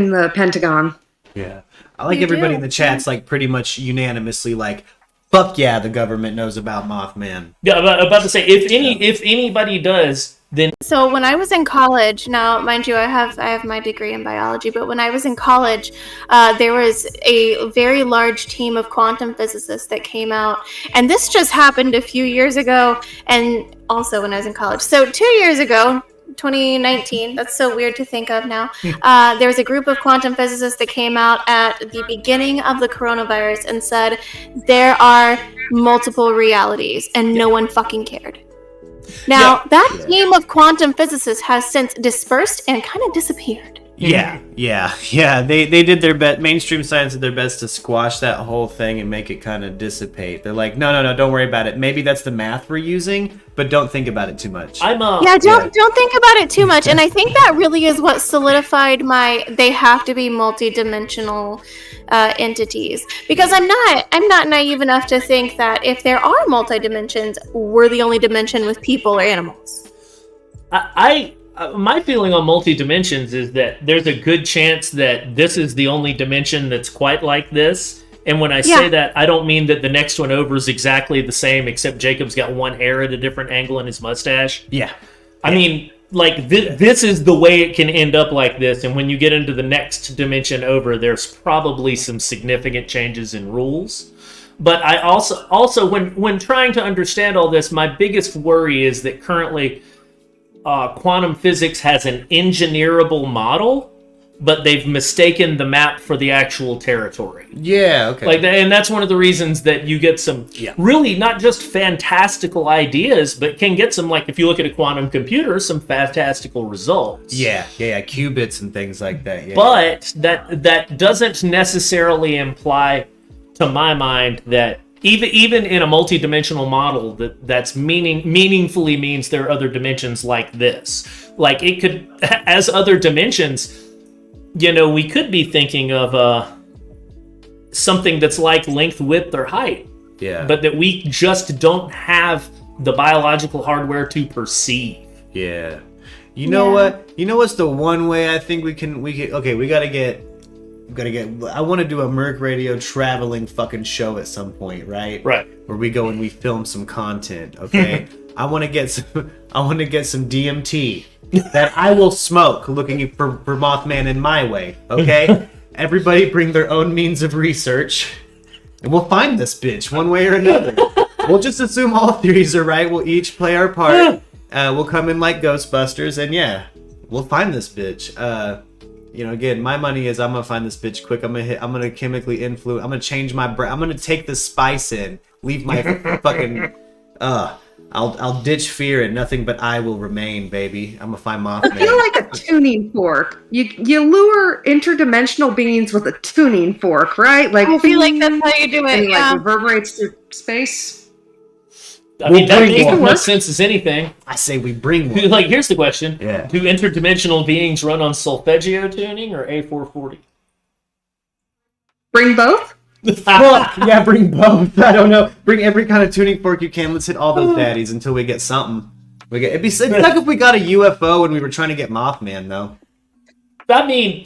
G: the Pentagon.
A: Yeah, I like everybody in the chat's like pretty much unanimously like, fuck yeah, the government knows about Mothman.
E: Yeah, I'm about to say if anybody does, then.
B: So when I was in college, now mind you, I have my degree in biology, but when I was in college, there was a very large team of quantum physicists that came out, and this just happened a few years ago, and also when I was in college. So 2 years ago. 2019, that's so weird to think of now. There was a group of quantum physicists that came out at the beginning of the coronavirus and said there are multiple realities and no one fucking cared. Now, that team of quantum physicists has since dispersed and kind of disappeared.
A: Yeah. They did their best. Mainstream science did their best to squash that whole thing and make it kind of dissipate. They're like, no, don't worry about it. Maybe that's the math we're using, but don't think about it too much.
B: Don't think about it too much. And I think that really is what solidified they have to be multi-dimensional entities. Because I'm not naive enough to think that if there are multi-dimensions, we're the only dimension with people or animals.
E: My feeling on multi-dimensions is that there's a good chance that this is the only dimension that's quite like this. And when I say that, I don't mean that the next one over is exactly the same, except Jacob's got one hair at a different angle in his mustache.
A: Yeah.
E: I mean, like, this is the way it can end up like this. And when you get into the next dimension over, there's probably some significant changes in rules. But I also when trying to understand all this, my biggest worry is that currently quantum physics has an engineerable model, but they've mistaken the map for the actual territory.
A: Yeah, okay.
E: And that's one of the reasons that you get some really not just fantastical ideas, but can get some, like, if you look at a quantum computer, some fantastical results.
A: Yeah, qubits and things like that. Yeah.
E: But that doesn't necessarily imply, to my mind, that even in a multi-dimensional model, that's meaningfully means there are other dimensions like this. Like, it could, as other dimensions, we could be thinking of something that's like length, width, or height.
A: Yeah.
E: But that we just don't have the biological hardware to perceive.
A: Yeah. You know what? You know what's the one way I think we can okay, we gotta get I want to do a Merc Radio traveling fucking show at some point, right?
E: Right.
A: Where we go and we film some content, okay? I want to get some DMT that I will smoke looking for Mothman in my way, okay? Everybody bring their own means of research and we'll find this bitch one way or another. We'll just assume all theories are right. We'll each play our part. We'll come in like Ghostbusters and we'll find this bitch. Again, my money is I'm gonna find this bitch quick. I'm gonna chemically influence. I'm gonna change my brain. I'm gonna take the spice in. Leave my fucking. I'll ditch fear and nothing but I will remain, baby. I'm gonna find Mothman.
G: I feel like a tuning fork. You lure interdimensional beings with a tuning fork, right? Like,
B: I feel like that's how you do it.
G: And like reverberates through space.
E: I mean, that makes as much sense as anything.
A: I say we bring one.
E: Like, here's the question.
A: Yeah.
E: Do interdimensional beings run on solfeggio tuning or A440?
G: Bring both?
A: Well, bring both. I don't know. Bring every kind of tuning fork you can. Let's hit all those daddies until we get something. It'd be like if we got a UFO and we were trying to get Mothman, though.
E: I mean,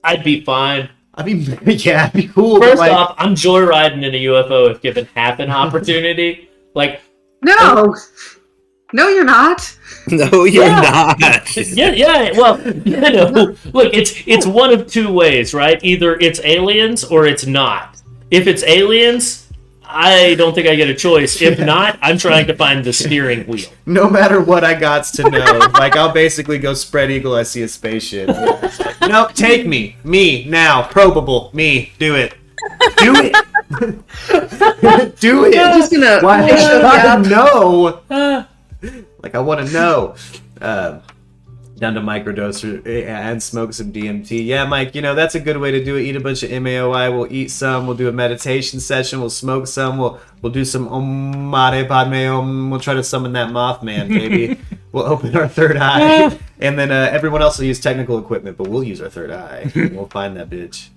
E: I'd be fine.
A: I mean, it'd be cool.
E: First off, I'm joyriding in a UFO if given half an opportunity. Like,
G: no, you're not.
F: No, you're not.
E: Well, look, it's one of two ways, right? Either it's aliens or it's not. If it's aliens, I don't think I get a choice. If not, I'm trying to find the steering wheel.
A: No matter what I got to know, like, I'll basically go spread eagle. I see a spaceship. Nope, take me now, probable, me, do it. Do it. Do it.
G: I'm just gonna.
A: Why should I know? Like, I want to know. Down to microdose and smoke some DMT. Yeah, Mike, that's a good way to do it. Eat a bunch of MAOI. We'll eat some. We'll do a meditation session. We'll smoke some. We'll do some Om Mare Padme Om. We'll try to summon that Mothman, baby. We'll open our third eye. And then everyone else will use technical equipment, but we'll use our third eye. We'll find that bitch.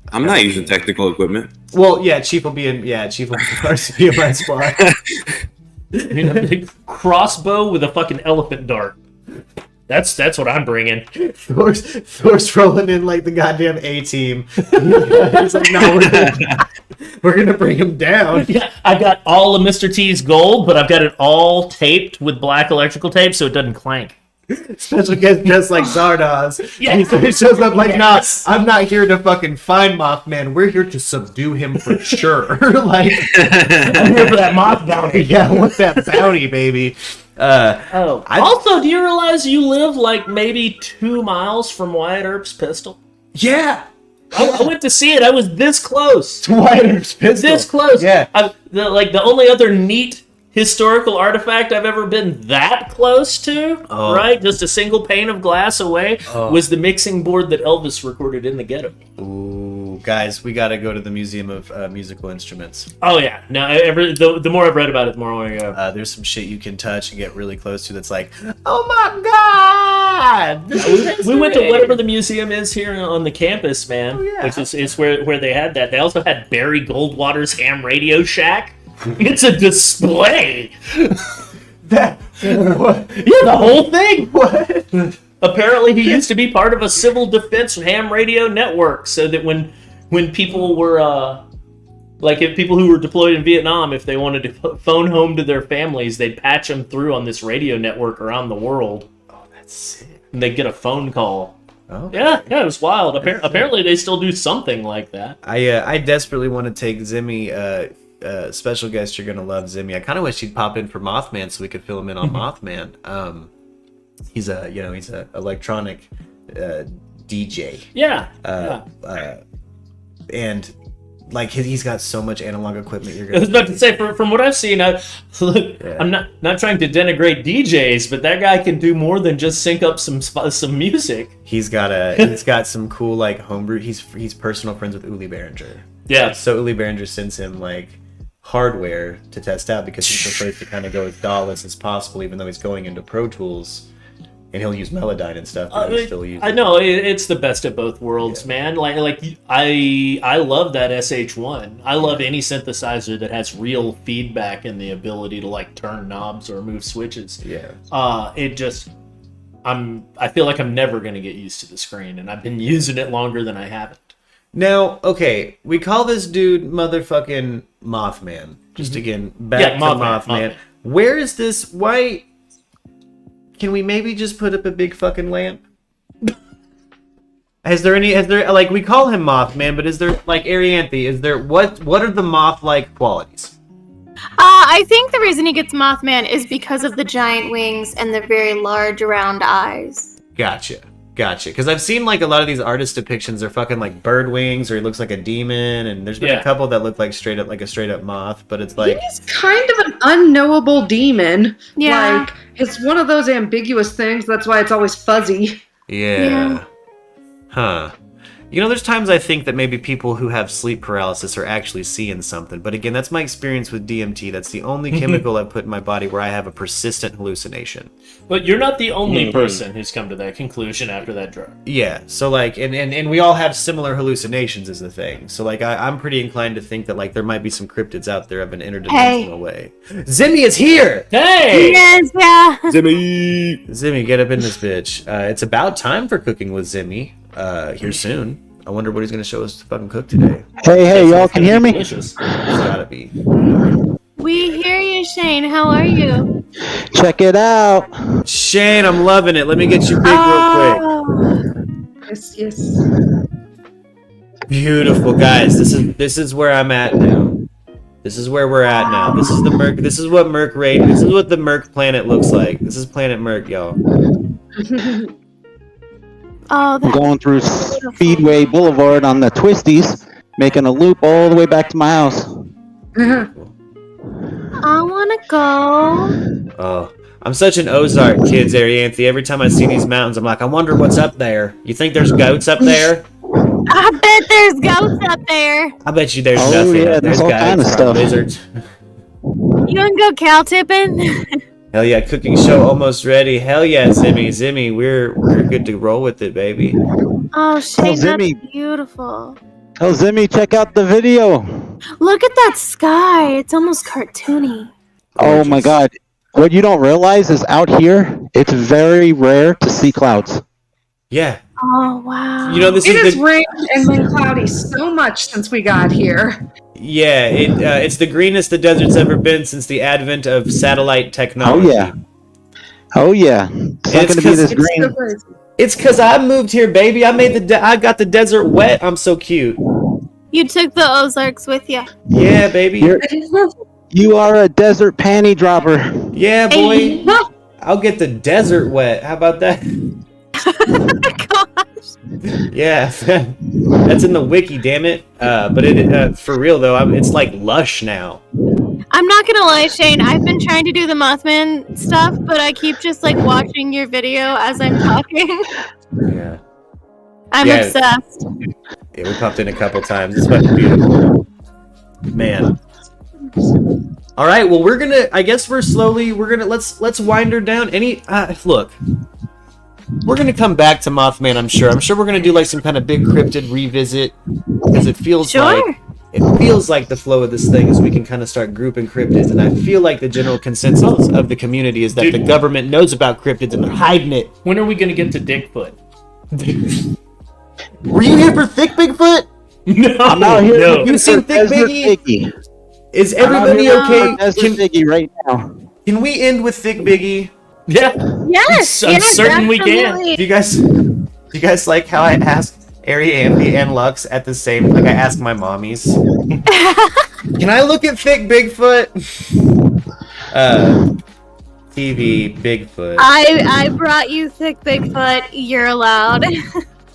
F: I'm not using technical equipment.
A: Well, Chief will be RCP in my squad.
E: A big crossbow with a fucking elephant dart. That's what I'm bringing.
A: Thor's rolling in like the goddamn A-team. He's like, no, we're gonna bring him down.
E: Yeah, I've got all of Mr. T's gold, but I've got it all taped with black electrical tape so it doesn't clank.
A: Special guest just like Zardoz.
E: Yeah.
A: And he shows up like, nah, I'm not here to fucking find Mothman. We're here to subdue him for sure. Like,
E: I'm here for that moth bounty.
A: Yeah, I want that bounty, baby.
E: Also, do you realize you live like maybe 2 miles from Wyatt Earp's pistol?
A: Yeah.
E: I went to see it. I was this close.
A: To Wyatt Earp's pistol.
E: This close.
A: Yeah.
E: The only other neat historical artifact I've ever been that close to, right? Just a single pane of glass away, was the mixing board that Elvis recorded in the ghetto.
A: Ooh, guys, we gotta go to the Museum of Musical Instruments.
E: Oh yeah, no. The more I've read about it, the more I want to go.
A: There's some shit you can touch and get really close to. That's like, oh my god!
E: We went to whatever the museum is here on the campus, man.
A: Oh, yeah.
E: Which is where they had that. They also had Barry Goldwater's ham radio shack. It's a display. What? Yeah, the whole thing. What? Apparently, he used to be part of a civil defense ham radio network, so that when people were if people who were deployed in Vietnam, if they wanted to phone home to their families, they'd patch them through on this radio network around the world.
A: Oh, that's sick.
E: And they'd get a phone call.
A: Oh,
E: yeah, it was wild. Apparently, they still do something like that.
A: I desperately want to take Zimmy. Special guest, you're gonna love Zimmy. I kind of wish he'd pop in for Mothman so we could fill him in on Mothman. He's a electronic DJ.
E: Yeah.
A: And like he's got so much analog equipment.
E: I was about to say, from what I've seen, I'm not trying to denigrate DJs, but that guy can do more than just sync up some music.
A: He's got some cool like homebrew. He's personal friends with Uli Behringer.
E: Yeah.
A: So Uli Behringer sends him like hardware to test out because he prefers to kind of go as DAWless as possible, even though he's going into Pro Tools. And he'll use Melodyne and stuff. But he'll still use
E: I know it's the best of both worlds, man. Like I love that SH1. I love any synthesizer that has real feedback and the ability to like turn knobs or move switches.
A: Yeah.
E: I feel like I'm never gonna get used to the screen, and I've been using it longer than I haven't.
A: Now, okay, we call this dude motherfucking Mothman. Just again, back to Mothman. Where is this? Why? Can we maybe just put up a big fucking lamp? Has there like, we call him Mothman, but is there like Arianthe? What are the moth-like qualities?
B: I think the reason he gets Mothman is because of the giant wings and the very large round eyes.
A: Gotcha. Because I've seen like a lot of these artist depictions are fucking like bird wings, or he looks like a demon, and there's been a couple that look like straight up moth, but it's like
G: he's kind of an unknowable demon.
B: Yeah.
G: Like it's one of those ambiguous things. That's why it's always fuzzy.
A: Yeah. Huh. You know, there's times I think that maybe people who have sleep paralysis are actually seeing something. But again, that's my experience with DMT. That's the only chemical I've put in my body where I have a persistent hallucination.
E: But you're not the only person who's come to that conclusion after that drug.
A: Yeah. So like, and we all have similar hallucinations is the thing. So like, I'm pretty inclined to think that like there might be some cryptids out there of an interdimensional way. Zimmy is here!
E: Hey!
B: Yes, yeah.
A: Zimmy, get up in this bitch. It's about time for Cooking with Zimmy. Here soon. I wonder what he's gonna show us to fucking cook today.
J: Hey, y'all can hear me?
A: It's gotta be.
B: We hear you, Shane. How are you?
J: Check it out.
A: Shane, I'm loving it. Let me get you big real quick.
G: Yes.
A: Beautiful, guys. This is where I'm at now. This is where we're at now. This is the Murk. This is what Murk raid. This is what the Murk planet looks like. This is Planet Murk, y'all.
B: Oh,
J: I'm going through Speedway Boulevard on the twisties, making a loop all the way back to my house.
B: I want to go.
A: Oh, I'm such an Ozark kid, Arianthe. Every time I see these mountains, I'm like, I wonder what's up there. You think there's goats up there?
B: I bet there's ghosts up there.
A: I bet you there's
J: Oh,
A: nothing.
J: yeah, there's all kind of stuff.
A: Lizards.
B: You want to go cow tipping?
A: Hell yeah, cooking show almost ready. Hell yeah, Zimmy, we're good to roll with it, baby.
B: Oh, Shane,
J: Zimmy.
B: that's beautiful.
J: Oh, Zimmy, check out the video.
B: Look at that sky. It's almost cartoony.
J: Oh my God. What you don't realize is out here, it's very rare to see clouds.
A: Yeah.
B: Oh, wow.
A: You know, this
G: It
A: is
G: has
A: the...
G: rained and been cloudy so much since we got here.
A: Yeah, it's the greenest the desert's ever been since the advent of satellite technology.
J: Oh yeah. It's not going to be this green.
A: It's because I moved here, baby. I got the desert wet. I'm so cute.
B: You took the Ozarks with you.
A: Yeah, baby.
J: You are a desert panty dropper.
A: Yeah, boy. I'll get the desert wet. How about that? Yeah, that's in the wiki, damn it. But it for real though, it's like lush now.
B: I'm not gonna lie, Shane. I've been trying to do the Mothman stuff, but I keep just like watching your video as I'm talking.
A: Yeah.
B: I'm obsessed.
A: Yeah, we popped in a couple times. It's fucking beautiful, man. All right, well let's wind her down. Look. We're going to come back to Mothman, I'm sure. I'm sure we're going to do like some kind of big cryptid revisit because it feels like it feels like the flow of this thing is we can kind of start grouping cryptids, and I feel like the general consensus of the community is that the government knows about cryptids and they're hiding it.
E: When are we gonna get to Dickfoot?
A: Were you here for Thick Bigfoot?
E: No,
J: I'm out here.
E: no.
A: You seen Thick Biggie? Is everybody okay?
J: Biggie right now.
A: Can we end with Thick Biggie?
E: Yeah.
B: Yes,
E: I'm certain we can.
B: absolutely.
A: Do you guys like how I asked Arianthi and Lux at the same, like I asked my mommies? Can I look at Thick Bigfoot? TV Bigfoot.
B: I brought you Thick Bigfoot. You're allowed.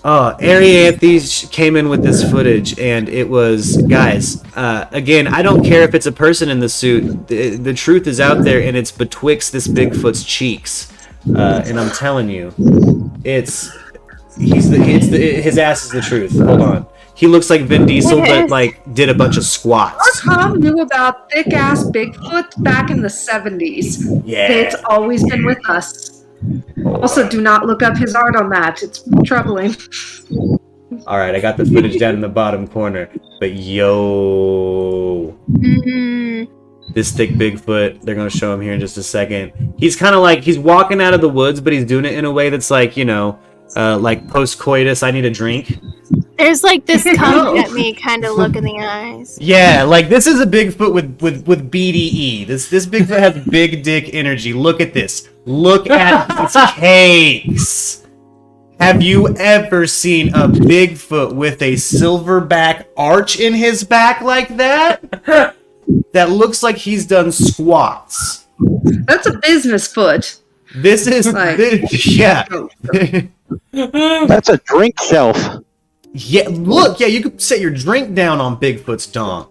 A: Oh, Arianthi came in with this footage, and it was, guys, again, I don't care if it's a person in the suit. The truth is out there, and it's betwixt this Bigfoot's cheeks. And I'm telling you, his ass is the truth. Hold on. He looks like Vin Diesel, but like did a bunch of squats.
G: Our Tom knew about thick ass Bigfoot back in the 70s.
A: Yeah.
G: It's always been with us. Also, do not look up his art on that. It's troubling.
A: All right, I got the footage down in the bottom corner. But yo, this thick Bigfoot, they're gonna show him here in just a second. He's kind of like, he's walking out of the woods, but he's doing it in a way that's like, you know, like post-coitus, I need a drink.
B: There's like this come at me kind of look in the eyes.
A: Yeah, like this is a Bigfoot with BDE. This Bigfoot has big dick energy. Look at this. Look at its cakes. Have you ever seen a Bigfoot with a silverback arch in his back like that? That looks like he's done squats.
G: That's a business foot.
A: This is
G: Like-
A: yeah.
J: That's a drink shelf.
A: Yeah, look, yeah, you could set your drink down on Bigfoot's donk.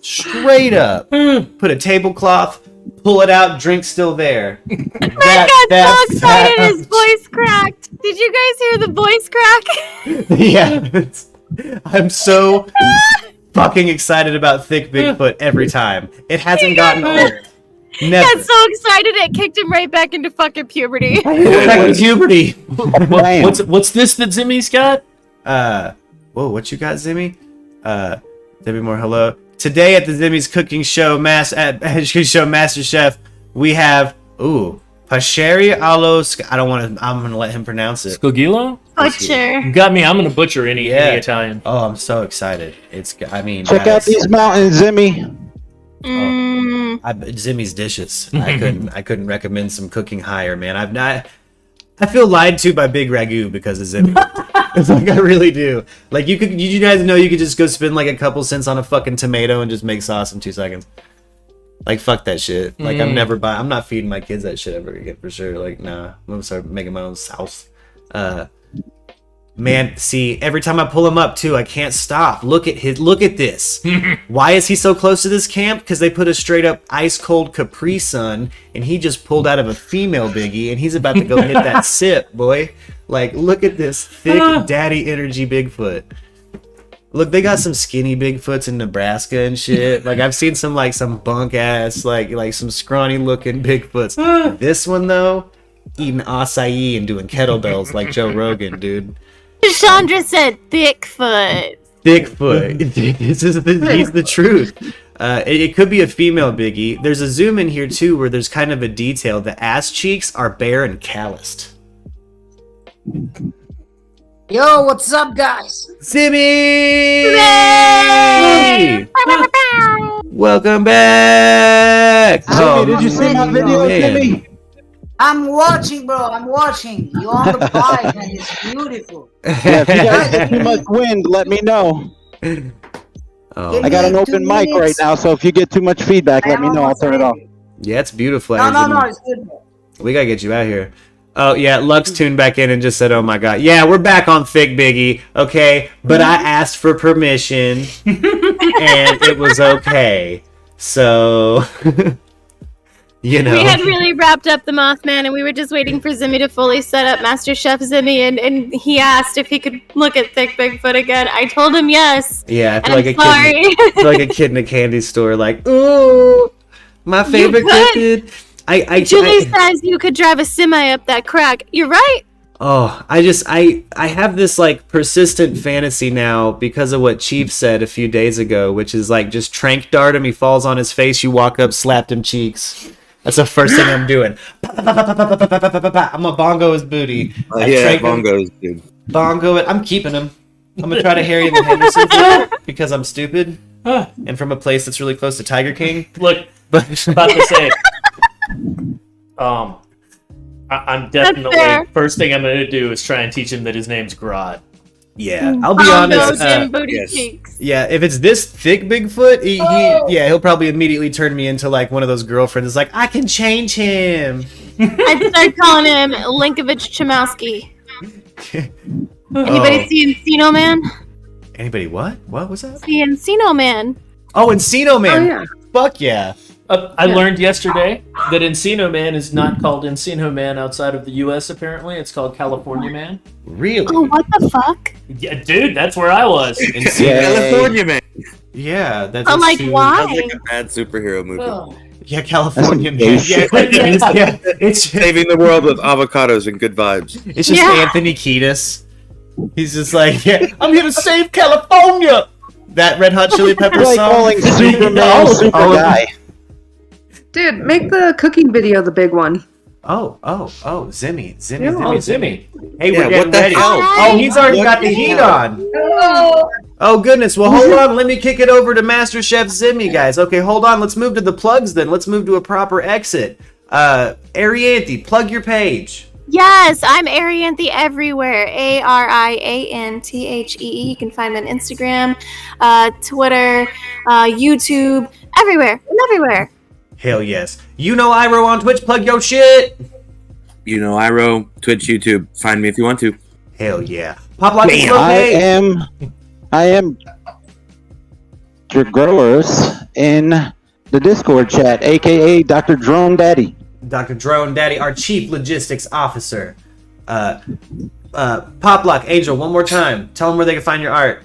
A: Straight up. Put a tablecloth, pull it out, drink still there.
B: I got so excited his voice cracked. Did you guys hear the voice crack?
A: Yeah. I'm so fucking excited about Thick Bigfoot every time. It hasn't gotten old. Never.
B: Got so excited it kicked him right back into fucking puberty.
A: Back to puberty.
E: What's this that Zimmy's got?
A: Whoa, what you got, Zimmy? Debbie Moore, hello. Today at the Zimmy's cooking show, Master Chef, we have Pasheri Alos. I'm gonna let him pronounce it.
E: Skogilo?
B: Butcher.
E: You got me. I'm gonna butcher any Italian.
A: Oh, I'm so excited.
J: Check out these mountains, Zimmy.
A: Zimmy's dishes. I couldn't recommend some cooking higher, man. I feel lied to by Big Ragu because of Zimmy. It's like I really do. Like you guys know you could just go spend like a couple cents on a fucking tomato and just make sauce in 2 seconds. Like fuck that shit. Like I'm not feeding my kids that shit ever again for sure. Like nah, I'm gonna start making my own sauce. Man, see, every time I pull him up too, I can't stop. Look at this. Why is he so close to this camp? Because they put a straight up ice cold Capri Sun, and he just pulled out of a female biggie, and he's about to go hit that sip, boy. Like, look at this thick daddy energy Bigfoot. Look, they got some skinny Bigfoots in Nebraska and shit. Like, I've seen some bunk ass, like some scrawny looking Bigfoots. This one though, eating acai and doing kettlebells like Joe Rogan, dude.
B: Chandra said Thickfoot.
A: Thickfoot. He's the truth. It could be a female biggie. There's a zoom in here too where there's kind of a detail. The ass cheeks are bare and calloused.
K: Yo, what's up, guys?
A: Zimmy! Welcome back!
J: Zimmy, did you see my video, Zimmy?
K: I'm watching, bro. I'm watching. You're on the bike, and it's beautiful.
J: Yeah, if you guys get too much wind, let me know.
A: Oh.
J: I got an open mic right now, so if you get too much feedback, let me know. I'll turn it off.
A: Yeah, it's beautiful.
K: No, it's good.
A: We gotta get you out here. Oh yeah, Lux tuned back in and just said, "Oh my god, yeah, we're back on Thick Biggie, okay?" But I asked for permission, and it was okay. So, you know,
B: we had really wrapped up the Mothman, and we were just waiting for Zimmy to fully set up Master Chef Zimmy, and he asked if he could look at Thick Bigfoot again. I told him yes.
A: Yeah, I feel
B: like
A: a kid in a candy store, like, ooh, my favorite kid.
B: Julie says you could drive a semi up that crack. You're right.
A: Oh, I have this like persistent fantasy now because of what Chief said a few days ago, which is like just trank dart him, he falls on his face, you walk up, slapped him cheeks. That's the first thing I'm doing. I'm a bongo his booty.
F: Yeah, bongos, dude.
A: Bongo it. I'm keeping him. I'm gonna try to Harry the Henderson thing because I'm stupid and from a place that's really close to Tiger King.
E: Look, about to say, I'm definitely first thing I'm gonna do is try and teach him that his name's Grodd.
A: Yeah, I'll be honest. Yeah, if it's this thick Bigfoot, he'll probably immediately turn me into like one of those girlfriends. It's like I can change him.
B: I'd start calling him Linkovich Chomowski. Anybody see Encino Man?
A: Anybody what? What was that?
B: The Encino Man.
A: Oh, Encino Man.
C: Oh, yeah.
A: Fuck yeah.
E: I learned yesterday that Encino Man is not called Encino Man outside of the U.S. Apparently, it's called California Man.
A: Really?
B: Oh, what the fuck?
E: Yeah, dude, that's where I was.
F: California Man.
A: Yeah, that's.
B: I'm like, why?
F: Sounds like a bad superhero movie.
E: Oh.
A: Yeah, California Man. Yeah, it's
F: saving the world with avocados and good vibes.
A: It's just Anthony Kiedis. He's just like, yeah, I'm here to save California. That Red Hot Chili Pepper
J: like
A: song.
J: calling Superman Super Guy.
G: Dude, make the cooking video the big one.
A: Oh, Zimmy.
E: Hey,
F: Yeah,
E: we're getting
F: what the
E: ready.
F: hell?
A: Oh, he's already got the heat on. Oh, goodness. Well, hold on. Let me kick it over to Master Chef Zimmy, guys. Okay, hold on. Let's move to the plugs then. Let's move to a proper exit. Arianthe, plug your page.
B: Yes, I'm Arianthe everywhere. ARIANTHEE. You can find me on Instagram, Twitter, YouTube, everywhere. I'm everywhere.
A: Hell yes. You know Iro on Twitch. Plug your shit.
F: You know Iro, Twitch, YouTube. Find me if you want to.
A: Hell yeah. Pop like
J: I am Dragoros in the Discord chat, aka Dr. Drone Daddy.
A: Dr. Drone Daddy, our Chief Logistics Officer. Poplock Angel, one more time. Tell them where they can find your art.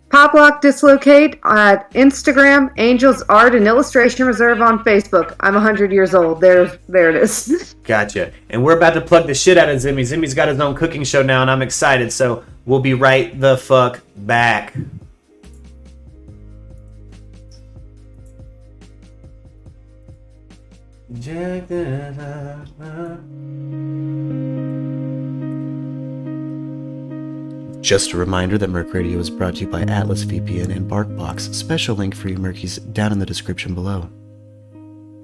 G: Poplock Dislocate at Instagram, Angels Art and Illustration Reserve on Facebook. I'm 100 years old. There it is.
A: Gotcha. And we're about to plug the shit out of Zimmy. Zimmy's got his own cooking show now, and I'm excited, so we'll be right the fuck back. Just a reminder that Merc Radio is brought to you by Atlas VPN and BarkBox. Special link for you Merkies down in the description below.